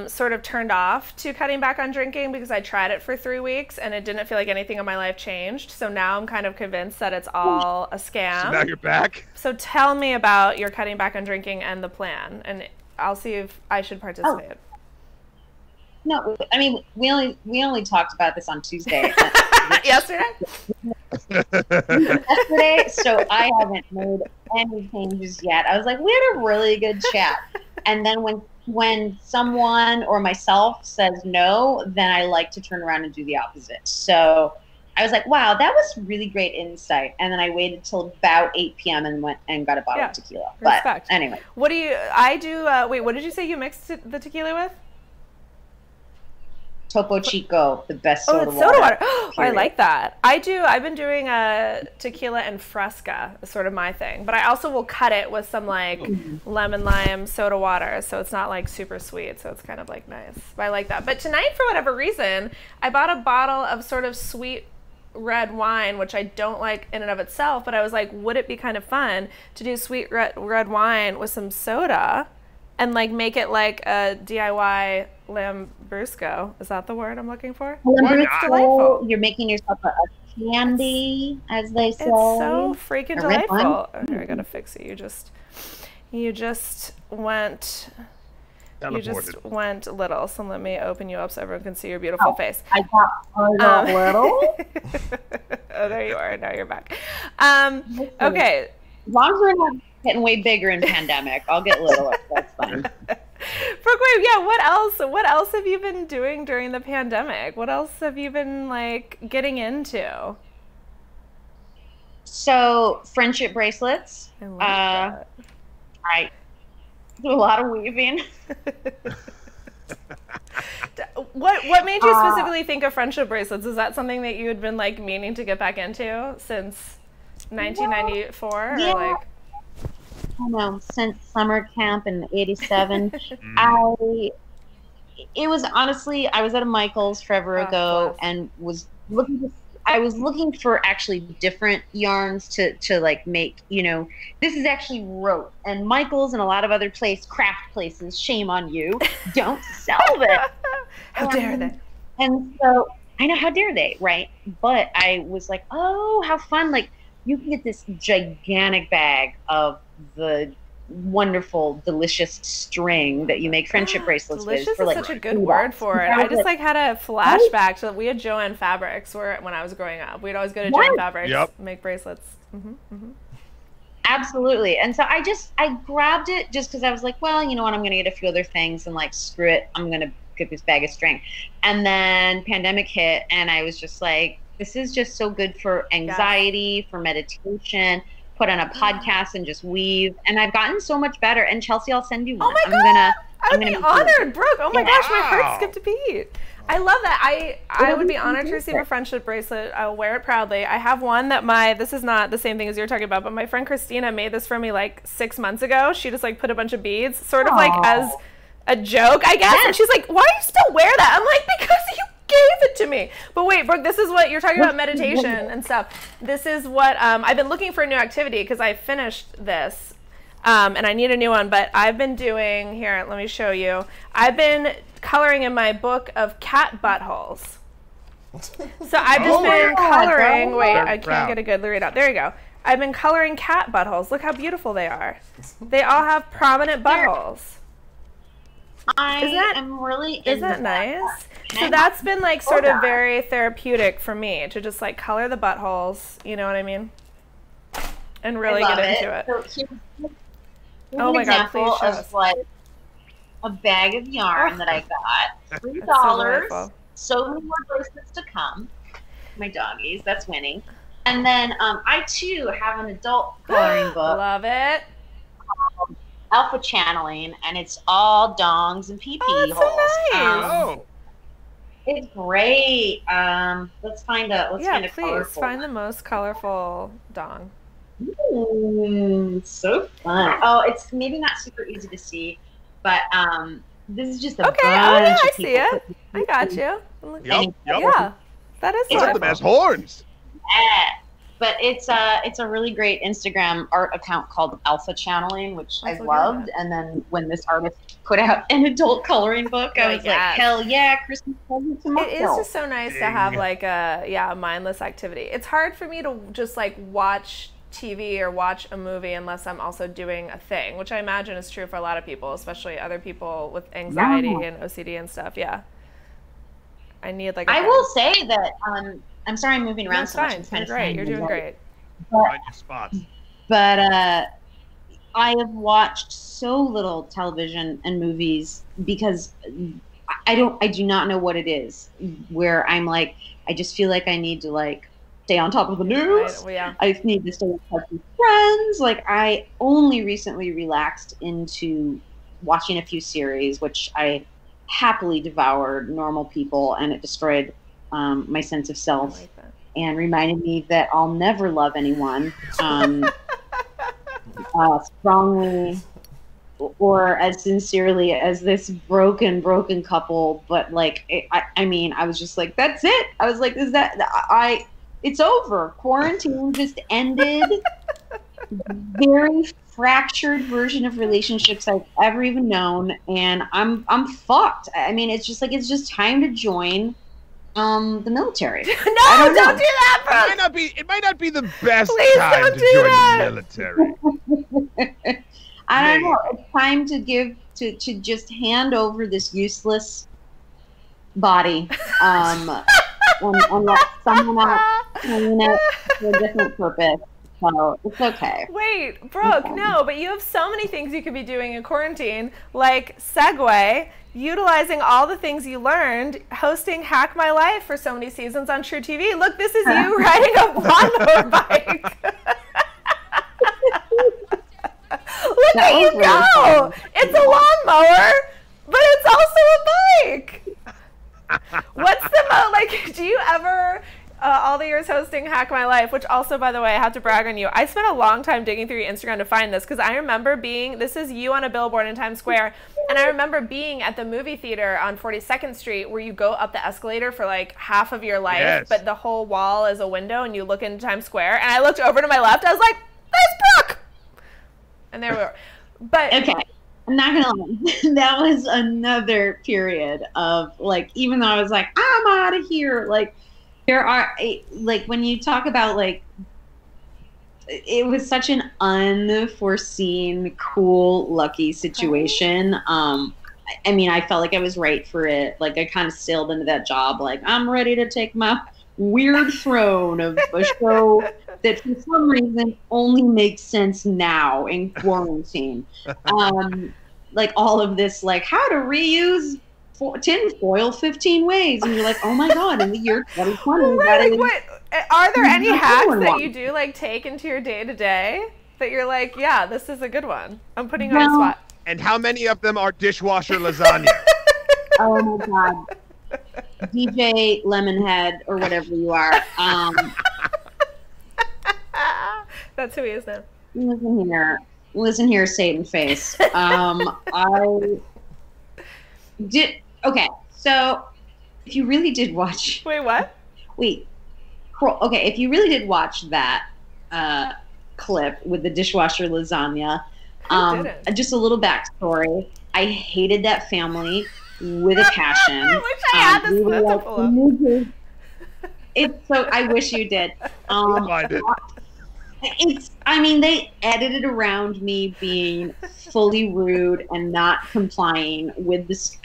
sort of turned off to cutting back on drinking because I tried it for 3 weeks and it didn't feel like anything in my life changed. So now I'm kind of convinced that it's all a scam. So now you're back? So tell me about your cutting back on drinking and the plan, and I'll see if I should participate. No, I mean, we only talked about this on Tuesday. Yesterday? Yesterday, so I haven't made any changes yet. I was like, we had a really good chat. And then when someone or myself says no, then I like to turn around and do the opposite. So I was like, wow, that was really great insight. And then I waited till about 8 p.m. and went and got a bottle of tequila. But anyway. What did you say you mixed the tequila with? Topo Chico, the best soda water. Soda water. I like that. I've been doing tequila and Fresca, is sort of my thing. But I also will cut it with some like lemon lime soda water, so it's not like super sweet. So it's kind of like nice. But I like that. But tonight, for whatever reason, I bought a bottle of sort of sweet red wine, which I don't like in and of itself. But I was like, would it be kind of fun to do sweet red wine with some soda and like make it like a DIY Lambrusco? Is that the word I'm looking for? Lambrusco, you're making yourself a candy, as they say. It's so freaking delightful. Okay, I gotta fix it. You just went little. So let me open you up so everyone can see your beautiful face. I got little. Oh, there you are. Now you're back. Okay. As long as we're not getting way bigger in pandemic, I'll get littler. That's fine. Brooke, what else have you been doing during the pandemic? What else have you been like getting into? So, friendship bracelets. I like that. I do a lot of weaving. What made you specifically think of friendship bracelets? Is that something that you had been like meaning to get back into since 1994? Yeah. Or like, I know, since summer camp in '87. It was honestly, I was at a Michael's forever ago and was looking for actually different yarns to like make, you know, this is actually rope, and Michael's and a lot of other craft places, shame on you, don't sell it. How dare they? And so I know, how dare they, right? But I was like, oh, how fun. Like, you can get this gigantic bag of the wonderful, delicious string that you make friendship bracelets delicious with. Delicious is such a good word for it. I just like had a flashback to, we had Joanne Fabrics when I was growing up. We'd always go to Joanne Fabrics, make bracelets. Absolutely. And so I grabbed it just because I was like, well, you know what, I'm going to get a few other things and like, screw it, I'm going to get this bag of string. And then pandemic hit and I was just like, this is just so good for anxiety, for meditation, put on a podcast and just weave. And I've gotten so much better. And Chelsea, I'll send you one. Oh my God. I would be honored, Brooke. Oh my gosh, my heart skipped a beat. I love that. I would be honored to receive a friendship bracelet. I'll wear it proudly. I have one that this is not the same thing as you're talking about, but my friend Christina made this for me like 6 months ago. She just like put a bunch of beads, sort of like as a joke, I guess. And she's like, why do you still wear that? I'm like, because you gave it to me. But wait, Brooke, this is what you're talking about, meditation and stuff. This is what I've been looking for a new activity because I finished this and I need a new one, but I've been doing, here, let me show you. I've been coloring in my book of cat buttholes. So I've just been coloring, wait, I can't get a good read out. There you go. I've been coloring cat buttholes. Look how beautiful they are. They all have prominent buttholes. Isn't that nice? So that's been like sort of very therapeutic for me to just like color the buttholes, you know what I mean? And really get into it. So here's oh my God, please show us. Like a bag of yarn that I got, $3. So many more bracelets to come. My doggies, that's winning. And then I too have an adult coloring book. Love it. Alpha Channeling, and it's all dongs and pee-pee holes. So nice. It's great. Let's find a colorful find the most colorful dong. So fun. Oh, it's maybe not super easy to see, but this is just a bunch I of see it. I got you. Yep. Yeah, that is those are the best horns. Yeah. But it's a really great Instagram art account called Alpha Channeling, which I loved. And then when this artist put out an adult coloring book, I was like, hell yeah, Christmas present to myself. It is just so nice to have like a mindless activity. It's hard for me to just like watch TV or watch a movie unless I'm also doing a thing, which I imagine is true for a lot of people, especially other people with anxiety and OCD and stuff. Yeah. I need like I will say that I'm sorry I'm moving around so much. You're great. You're doing great. Find your spots. But I have watched so little television and movies because I do not know what it is where I'm like, I just feel like I need to like stay on top of the news. Right. Well, yeah. I need to stay in touch with friends. Like I only recently relaxed into watching a few series, which I happily devoured, Normal People, and it destroyed my sense of self and reminded me that I'll never love anyone strongly or as sincerely as this broken couple. But like, I mean, I was just like, that's it. I was like, it's over. Quarantine just ended. Very fractured version of relationships I've ever even known, and I'm fucked. I mean, it's just time to join the military. No, don't do that, bro. It might not be the best time to join the military. I don't know. It's time to just hand over this useless body and let someone else clean it for a different purpose. So it's okay. Wait, Brooke, no, but you have so many things you could be doing in quarantine, like Segway, utilizing all the things you learned, hosting Hack My Life for so many seasons on True TV. Look, this is you riding a lawnmower bike. Look at you go. It's a lawnmower, but it's also a bike. What's the do you ever All the years hosting Hack My Life, which also, by the way, I have to brag on you. I spent a long time digging through your Instagram to find this because I remember this is you on a billboard in Times Square, and I remember being at the movie theater on 42nd Street where you go up the escalator for like half of your life, but the whole wall is a window and you look into Times Square, and I looked over to my left, I was like, there's Brooke! And there we were. But okay. I'm not gonna lie. That was another period of like, even though I was like, I'm out of here, like, there are, like, when you talk about, like, it was such an unforeseen, cool, lucky situation. I mean, I felt like I was right for it. Like, I kind of sailed into that job. Like, I'm ready to take my weird throne of a show that for some reason only makes sense now in quarantine. Like, all of this, like, how to reuse tinfoil 15 ways, and you're like, oh my god, in the year 2020. Right, like, what are there any hacks that you do like take into your day-to-day that you're like, yeah, this is a good one, I'm putting on a spot? And how many of them are dishwasher lasagna? Oh my god, DJ Lemonhead or whatever you are. That's who he is now. Listen here, Satan face. Okay, so if you really did watch... Wait, what? Okay, if you really did watch that clip with the dishwasher lasagna, just a little backstory. I hated that family with a passion. I wish I had this clip to pull up. I wish you did. I did. I mean, they edited around me being fully rude and not complying with this.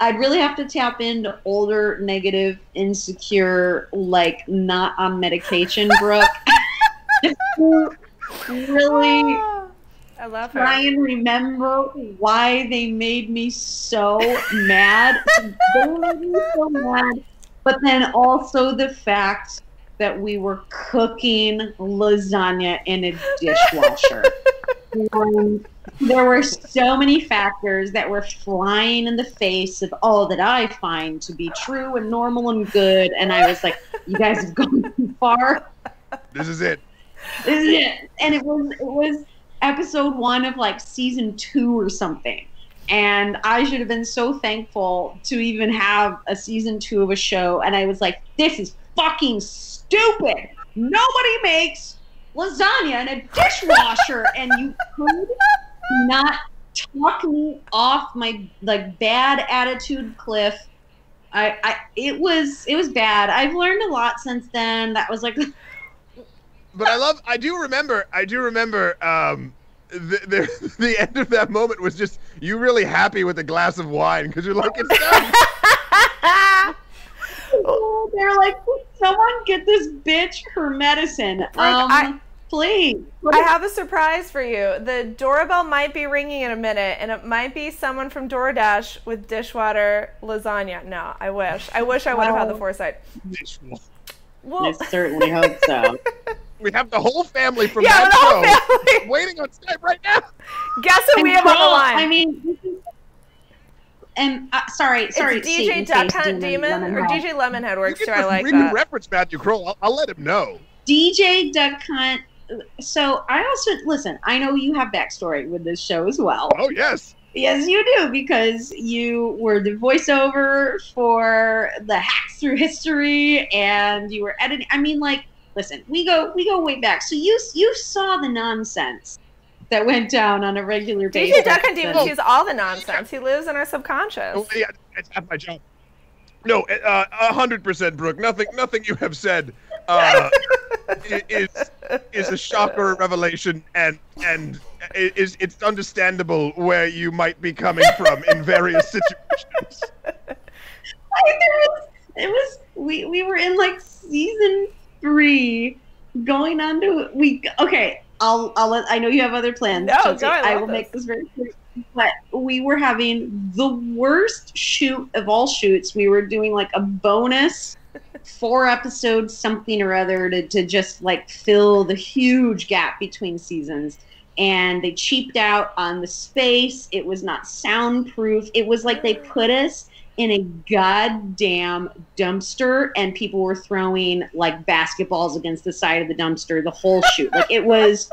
I'd really have to tap into older, negative, insecure, like, not on medication, Brooke. Really I love her. try and remember why they made me so mad. They made me so mad. But then also the fact that we were cooking lasagna in a dishwasher. And there were so many factors that were flying in the face of all that I find to be true and normal and good. And I was like, you guys have gone too far. This is it. This is it. And it was episode 1 of like season 2 or something. And I should have been so thankful to even have a season 2 of a show. And I was like, this is fucking stupid. Nobody makes lasagna in a dishwasher. And you could not talk me off my like bad attitude cliff. It was bad. I've learned a lot since then. That was like But I do remember the end of that moment was just you really happy with a glass of wine because you're like, it's done. They're like, someone get this bitch her medicine. Please. I have a surprise for you. The doorbell might be ringing in a minute, and it might be someone from DoorDash with dishwater lasagna. No, I wish. I would have had the foresight. I certainly hope so. We have the whole family from that show waiting on Skype right now. Guess who we have on the line? I mean, and sorry, it's DJ Duck Hunt Demon or DJ Lemonhead works too. I like that. You can reference Matthew Kroll. I'll let him know. DJ Duck Hunt. So I also listen. I know you have backstory with this show as well. Oh yes. Yes, you do, because you were the voiceover for the Hacks Through History, and you were editing. I mean, like, listen, we go way back. So you saw the nonsense that went down on a regular basis. DJ Duck Hunt Demon sees all the nonsense. He lives in our subconscious. Oh, yeah, it's half my job. No, 100%, Brooke. Nothing you have said is a shock or a revelation, and it's understandable where you might be coming from in various situations. We were in like season 3, going on to okay. I know you have other plans. No, Chelsea. I will make this very clear. But we were having the worst shoot of all shoots. We were doing like a bonus 4 episodes, something or other, to just like fill the huge gap between seasons. And they cheaped out on the space. It was not soundproof. It was like they put us in a goddamn dumpster, and people were throwing like basketballs against the side of the dumpster the whole shoot. Like, it was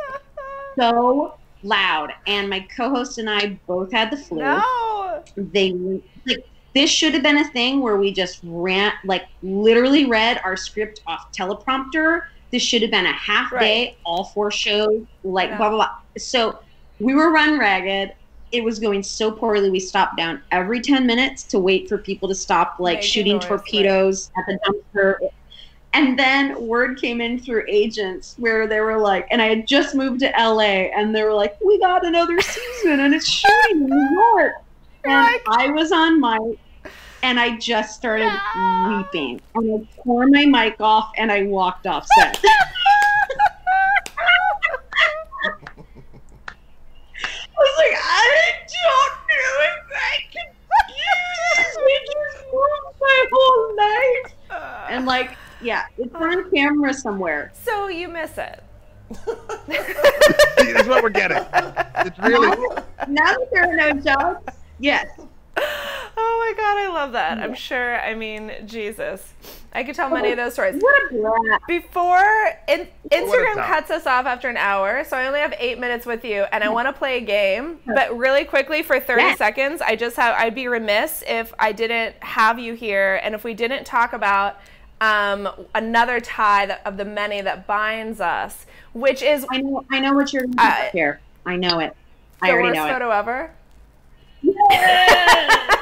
so loud. And my co-host and I both had the flu. No. This should have been a thing where we just literally read our script off teleprompter. This should have been a half day, all 4 shows, blah, blah, blah. So we were run ragged. It was going so poorly. We stopped down every 10 minutes to wait for people to stop shooting torpedoes at the dumpster. And then word came in through agents where they were like, and I had just moved to LA, and they were like, we got another season and it's shooting in New York. And I was on mic, and I just started weeping. And I tore my mic off, and I walked off set. I was like, I don't know if I can use this. My whole life. And it's on camera somewhere. So you miss it. That's what we're getting. It's really now that there are no jobs. Yes. Oh my God, I love that. I'm sure, Jesus. I could tell many of those stories. What a blast. Before, Instagram cuts us off after an hour, so I only have 8 minutes with you, and I want to play a game, but really quickly for 30 seconds, I'd be remiss if I didn't have you here, and if we didn't talk about another tie of the many that binds us, which is... I know what you're going to do here. I know it. I already know it. The worst photo ever? Yes!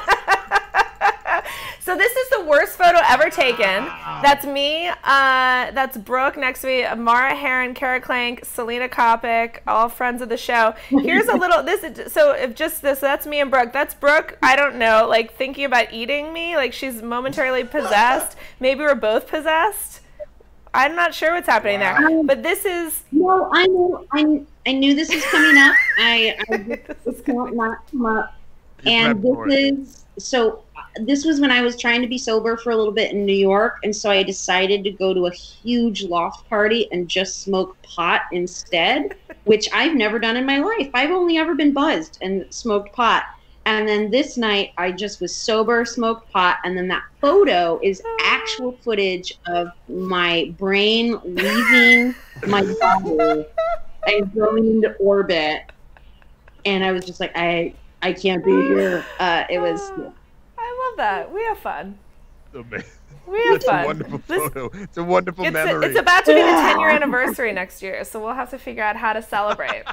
So this is the worst photo ever taken. That's me. That's Brooke next to me. Mara Heron, Kara Clank, Selena Kopic, all friends of the show. Here's a little. That's me and Brooke. That's Brooke. I don't know, thinking about eating me. She's momentarily possessed. Maybe we're both possessed. I'm not sure what's happening there. But this is. No, I know. I knew this was coming up. It's not come up. And this was when I was trying to be sober for a little bit in New York, and so I decided to go to a huge loft party and just smoke pot instead, which I've never done in my life. I've only ever been buzzed and smoked pot. And then this night, I just was sober, smoked pot, and then that photo is actual footage of my brain leaving my body and going into orbit. And I was just like, I can't be here. It was... I love that. We have fun. Amazing. We have fun. It's a wonderful photo. It's a wonderful memory. It's about to be the 10-year anniversary next year, so we'll have to figure out how to celebrate.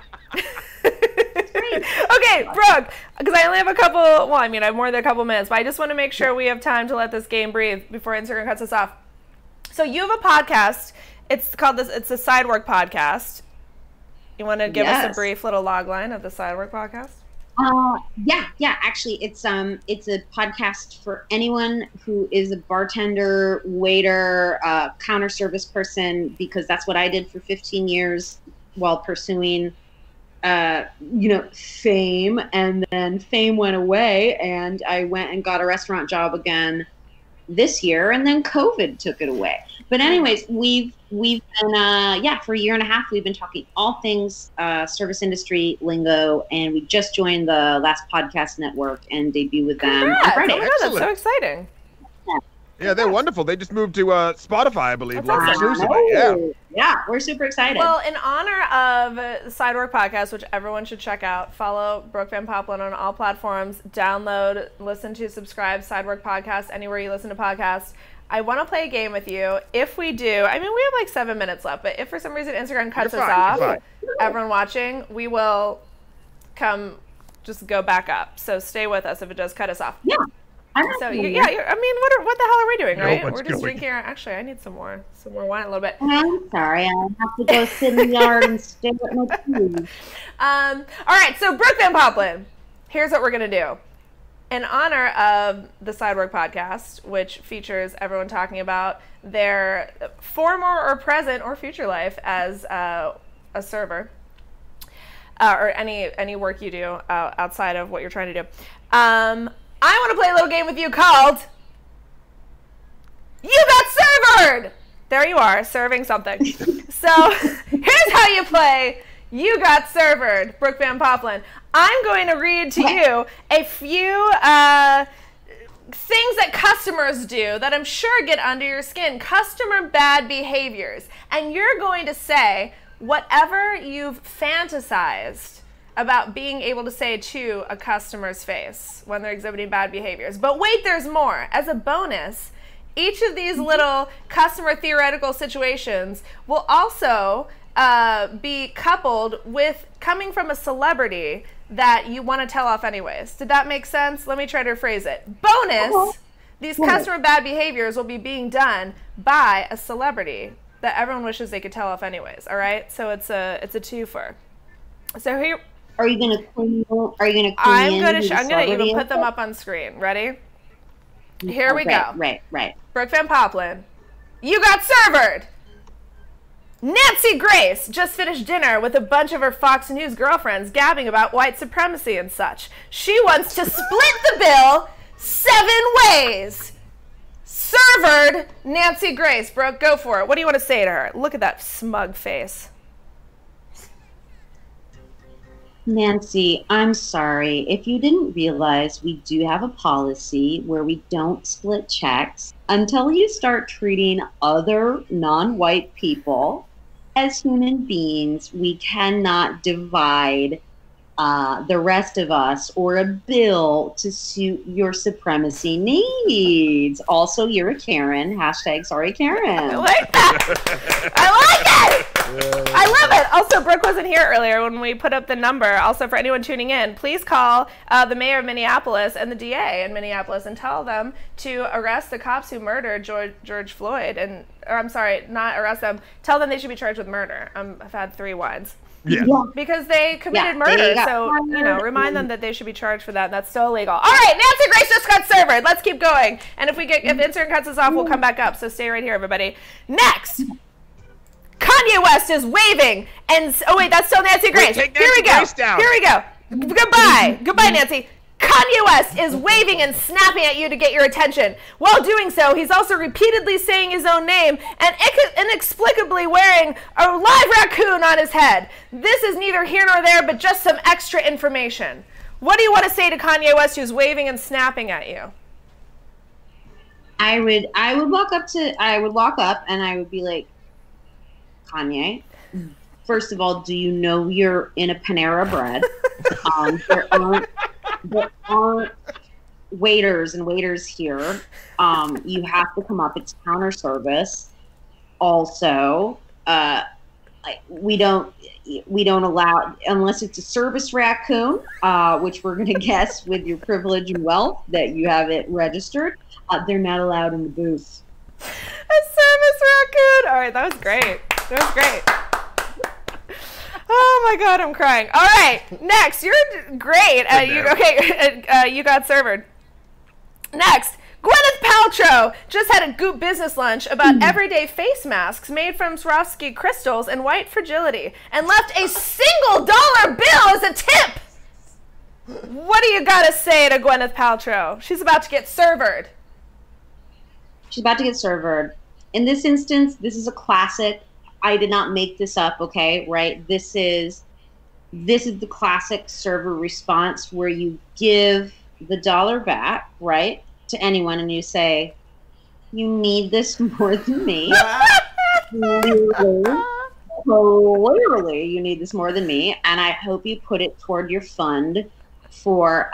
Okay, Brooke, because I only have I have more than a couple minutes, but I just want to make sure we have time to let this game breathe before Instagram cuts us off. So you have a podcast. It's the Sidework Podcast. You want to give us a brief little logline of the Sidework Podcast? Yeah. Actually, it's a podcast for anyone who is a bartender, waiter, counter service person, because that's what I did for 15 years while pursuing, fame. And then fame went away, and I went and got a restaurant job again this year, and then COVID took it away. But anyways, we've been for a year and a half we've been talking all things service industry lingo, and we just joined the Last Podcast Network and debut with them on Friday. Oh my God, that's so exciting. Yeah, they're wonderful. They just moved to Spotify, I believe. Yeah, we're super excited. Well, in honor of the Sidework Podcast, which everyone should check out, follow Brooke Van Poppelen on all platforms. Download, listen to, subscribe Sidework Podcast anywhere you listen to podcasts. I want to play a game with you. If we do, we have 7 minutes left, but if for some reason Instagram cuts us off, everyone watching, we will just go back up. So stay with us if it does cut us off. Yeah. So what the hell are we doing, right? We're just drinking. Actually, I need some more wine, a little bit. I'm sorry, I have to go sit in the yard and stare at my food. All right, so Brooke Van Poppelen, here's what we're gonna do. In honor of the Sidework Podcast, which features everyone talking about their former or present or future life as a server, or any work you do outside of what you're trying to do. I want to play a little game with you called You Got Servered! There you are, serving something. So here's how you play You Got Servered, Brooke Van Poppelen. I'm going to read to you a few things that customers do that I'm sure get under your skin, customer bad behaviors. And you're going to say whatever you've fantasized about being able to say to a customer's face when they're exhibiting bad behaviors. But wait, there's more. As a bonus, each of these little customer theoretical situations will also be coupled with coming from a celebrity that you want to tell off anyways. Did that make sense? Let me try to rephrase it. Bonus, these customer bad behaviors will be being done by a celebrity that everyone wishes they could tell off anyways. All right? So it's a twofer. So here, are you gonna clean? I'm gonna even put them up on screen. Ready? Here we go. Right. Brooke Van Poppelen, you got servered. Nancy Grace just finished dinner with a bunch of her Fox News girlfriends gabbing about white supremacy and such. She wants to split the bill 7 ways. Servered Nancy Grace. Brooke, go for it. What do you want to say to her? Look at that smug face. Nancy, I'm sorry. If you didn't realize, we do have a policy where we don't split checks until you start treating other non-white people as human beings. We cannot divide the rest of us or a bill to suit your supremacy needs. Also, you're a Karen. # sorry, Karen. I like that. I like it. I love it. Also, Brooke wasn't here earlier when we put up the number. Also, for anyone tuning in, please call the mayor of Minneapolis and the DA in Minneapolis and tell them to arrest the cops who murdered George Floyd. Or I'm sorry, not arrest them. Tell them they should be charged with murder. I've had 3 wines. Yeah. Because they committed murder, so, remind them that they should be charged for that, and that's still illegal. All right, Nancy Grace just got servered. Let's keep going. And if Instagram cuts us off, we'll come back up, so stay right here, everybody. Next, Kanye West is waving, and, oh wait, that's still Nancy Grace. Here we go. Goodbye, Nancy. Kanye West is waving and snapping at you to get your attention. While doing so, he's also repeatedly saying his own name and inexplicably wearing a live raccoon on his head. This is neither here nor there, but just some extra information. What do you want to say to Kanye West, who's waving and snapping at you? I would walk up and I would be like, Kanye, first of all, do you know you're in a Panera Bread? There aren't waiters and waiters here. You have to come up. It's counter service. Also, we don't allow, unless it's a service raccoon, which we're going to guess with your privilege and wealth that you have it registered. They're not allowed in the booth. A service raccoon. All right, that was great. Oh my God, I'm crying. All right, next, you're great. You got servered. Next, Gwyneth Paltrow just had a Goop business lunch about everyday face masks made from Swarovski crystals and white fragility, and left a single $1 bill as a tip. What do you got to say to Gwyneth Paltrow? She's about to get servered. In this instance, this is a classic. I did not make this up, okay, right? This is the classic server response where you give the $1 back, right, to anyone, and you say, you need this more than me. Clearly, you need this more than me, and I hope you put it toward your fund for,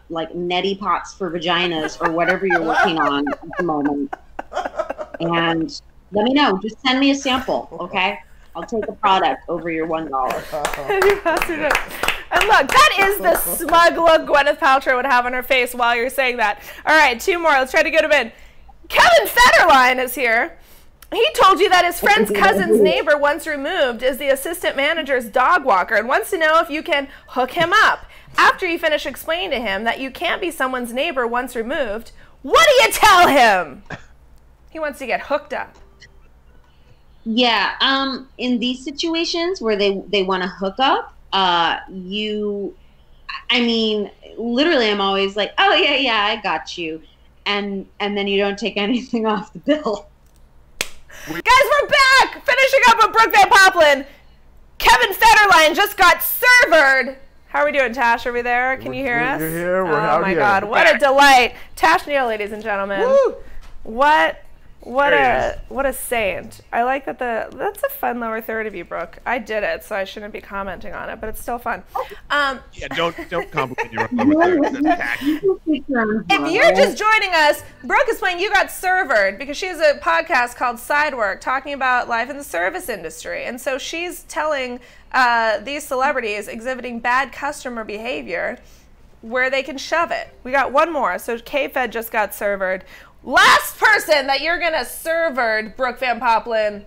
like, neti pots for vaginas or whatever you're working on at the moment. And let me know. Just send me a sample, okay? I'll take a product over your $1. And look, that is the smug look Gwyneth Paltrow would have on her face while you're saying that. All right, 2 more. Let's try to get them in. Kevin Federline is here. He told you that his friend's cousin's neighbor once removed is the assistant manager's dog walker and wants to know if you can hook him up. After you finish explaining to him that you can't be someone's neighbor once removed, what do you tell him? He wants to get hooked up. Yeah, in these situations where they want to hook up, literally I'm always like, oh yeah, I got you. And then you don't take anything off the bill. Guys, we're back! Finishing up with Brooke Van Poppelen. Kevin Federline just got servered. # How are we doing, Tash? Are we there? Can you hear us? We're here. We're out here. Oh my God, what a delight. Tash Neal, ladies and gentlemen. Woo! What a saint. I like that that's a fun lower third of you, Brooke. I did it, so I shouldn't be commenting on it, but it's still fun. Yeah, don't compliment your lower third. That's tacky. If you're just joining us, Brooke is playing You Got Servered because she has a podcast called Sidework talking about life in the service industry. And so she's telling these celebrities exhibiting bad customer behavior where they can shove it. We got one more. So K-Fed just got servered. Last person that you're going to servered, Brooke Van Poppelen.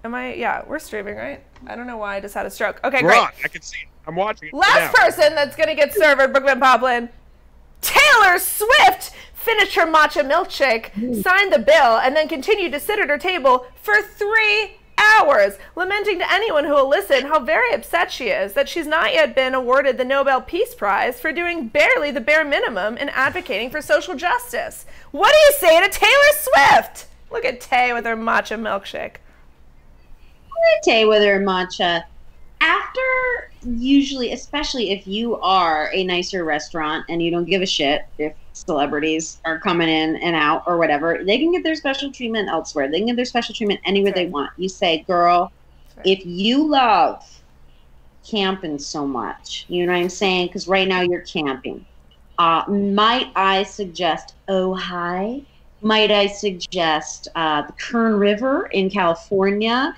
Yeah, we're streaming, right? I don't know why I just had a stroke. Okay, great. I can see it. I'm watching it. Last person that's going to get servered, Brooke Van Poppelen. Taylor Swift finished her matcha milkshake, signed the bill, and then continued to sit at her table for 3 hours, lamenting to anyone who will listen how very upset she is that she's not yet been awarded the Nobel Peace Prize for doing barely the bare minimum in advocating for social justice. What do you say to Taylor Swift? Look at Tay with her matcha milkshake. Tay with her matcha. After, usually, especially if you are a nicer restaurant and you don't give a shit if celebrities are coming in and out or whatever, they can get their special treatment elsewhere. They can get their special treatment anywhere they want. You say, girl, if you love camping so much, you know what I'm saying? Because right now you're camping. Might I suggest Ojai? Might I suggest the Kern River in California?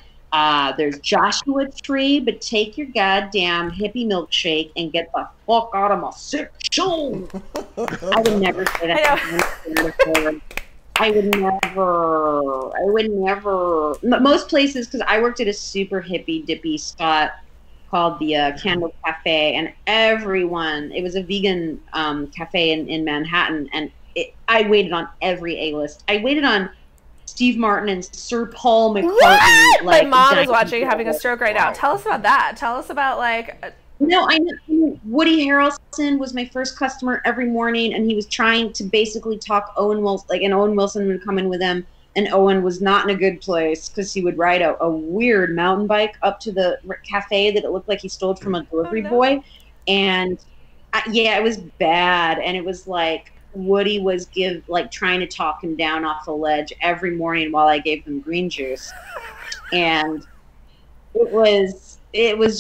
There's Joshua Tree, but take your goddamn hippie milkshake and get the fuck out of my section. I would never say that. I would never. Most places, because I worked at a super hippie dippy spot called the Candle Cafe, and everyone, it was a vegan cafe in Manhattan, and I waited on every A-list. I waited on Steve Martin and Sir Paul McCartney. What? My mom is watching, having a stroke right now. Tell us about that. Tell us about No, I know. Woody Harrelson was my first customer every morning, and he was trying to basically talk Owen Wilson, and Owen Wilson would come in with him, and Owen was not in a good place because he would ride a weird mountain bike up to the cafe that it looked like he stole from a delivery boy, and it was bad, and it was like Woody was trying to talk him down off a ledge every morning while I gave him green juice, and it was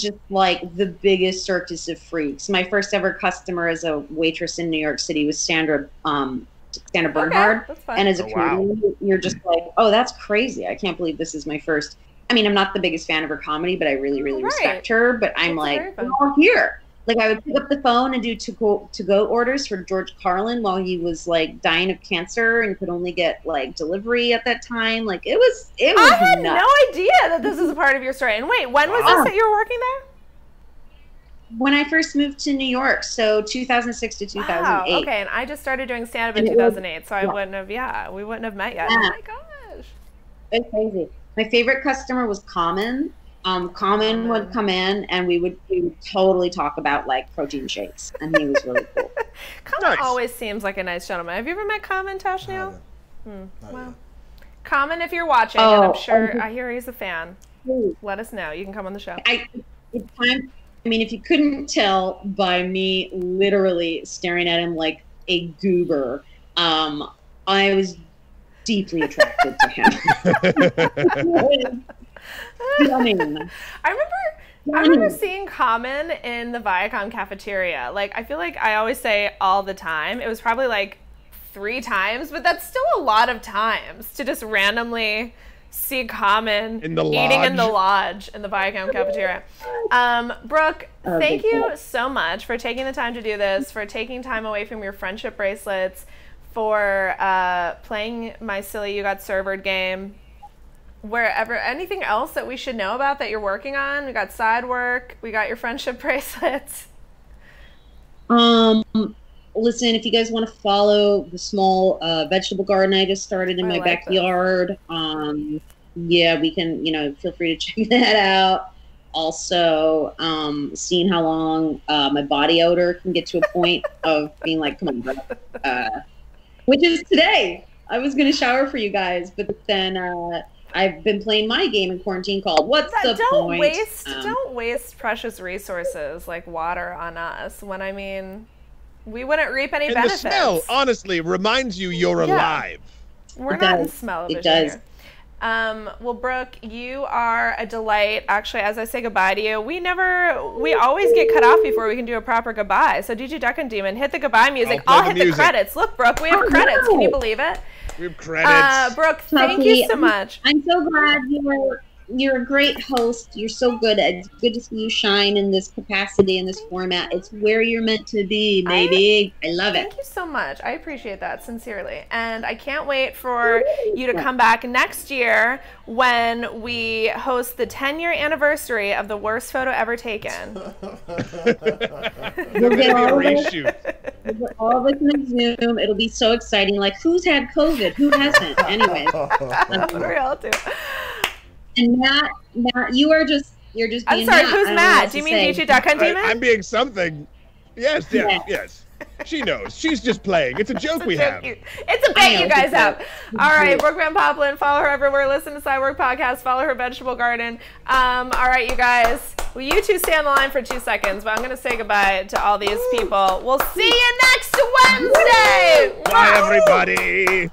just like the biggest circus of freaks. My first ever customer as a waitress in New York City was Sandra Bernhard, and as a comedian, you're just like, oh, that's crazy. I can't believe this is my first. I mean, I'm not the biggest fan of her comedy, but I really, really respect her. But I'm we're here. Like, I would pick up the phone and do to-go orders for George Carlin while he was like dying of cancer and could only get like delivery at that time. Like, it was I had nuts. No idea that this is a part of your story. And wait, when was this that you were working there? When I first moved to New York, so 2006 to 2008. Wow, okay, and I just started doing stand-up in 2008, so I wouldn't have, we wouldn't have met yet. Oh my gosh. It's crazy. My favorite customer was Common. Common would come in, and we would totally talk about like protein shakes, and he was really cool. Common always seems like a nice gentleman. Have you ever met Common, Tash Neal? Well, Common, if you're watching, and I'm sure I hear he's a fan, let us know. You can come on the show. I mean, if you couldn't tell by me literally staring at him like a goober, I was deeply attracted to him. I remember seeing Common in the Viacom cafeteria. Like, I feel like I always say all the time. It was probably like 3 times, but that's still a lot of times to just randomly see Common eating in the lodge in the Viacom cafeteria. Brooke, thank you so much for taking the time to do this, for taking time away from your friendship bracelets, for playing my silly You Got Servered game. Wherever, anything else that we should know about that you're working on? We got Sidework, we got your friendship bracelets. Listen, if you guys want to follow the small vegetable garden I just started in my backyard, we can, feel free to check that out. Also, seeing how long my body odor can get to a point of being like, come on, bro. Which is today. I was going to shower for you guys, but then I've been playing my game in quarantine called What's the Point? Don't waste precious resources like water on us when, I mean, we wouldn't reap any benefits. And the smell, honestly, reminds you you're alive. We're not in smell-o-vision here. Well, Brooke, you are a delight. Actually, as I say goodbye to you, we always get cut off before we can do a proper goodbye. So DJ Duck and Demon, hit the goodbye music. I'll hit the credits. Look, Brooke, we have credits. Can you believe it? We have credits. Brooke, thank you so much. I'm so glad you're a great host. You're so good. It's good to see you shine in this capacity, in this format. It's where you're meant to be, baby. I love it. Thank you so much. I appreciate that sincerely. And I can't wait for you to come back next year when we host the 10-year anniversary of the worst photo ever taken. We'll get all of us in Zoom. It'll be so exciting. Like, who's had COVID? Who hasn't? Anyways. That's what we all do. And Matt, you're just being I'm sorry, Matt. who's Matt? Do you mean DJ Duck and Demon? I'm being something. Yes. She knows. She's just playing. It's a joke we have. It's a bait you guys have. All right, Brooke Van Poppelen. Follow her everywhere. Listen to Sidework Podcast. Follow her vegetable garden. All right, you guys. Well, you two stay on the line for 2 seconds, but I'm going to say goodbye to all these people. We'll see you next Wednesday. Bye, everybody.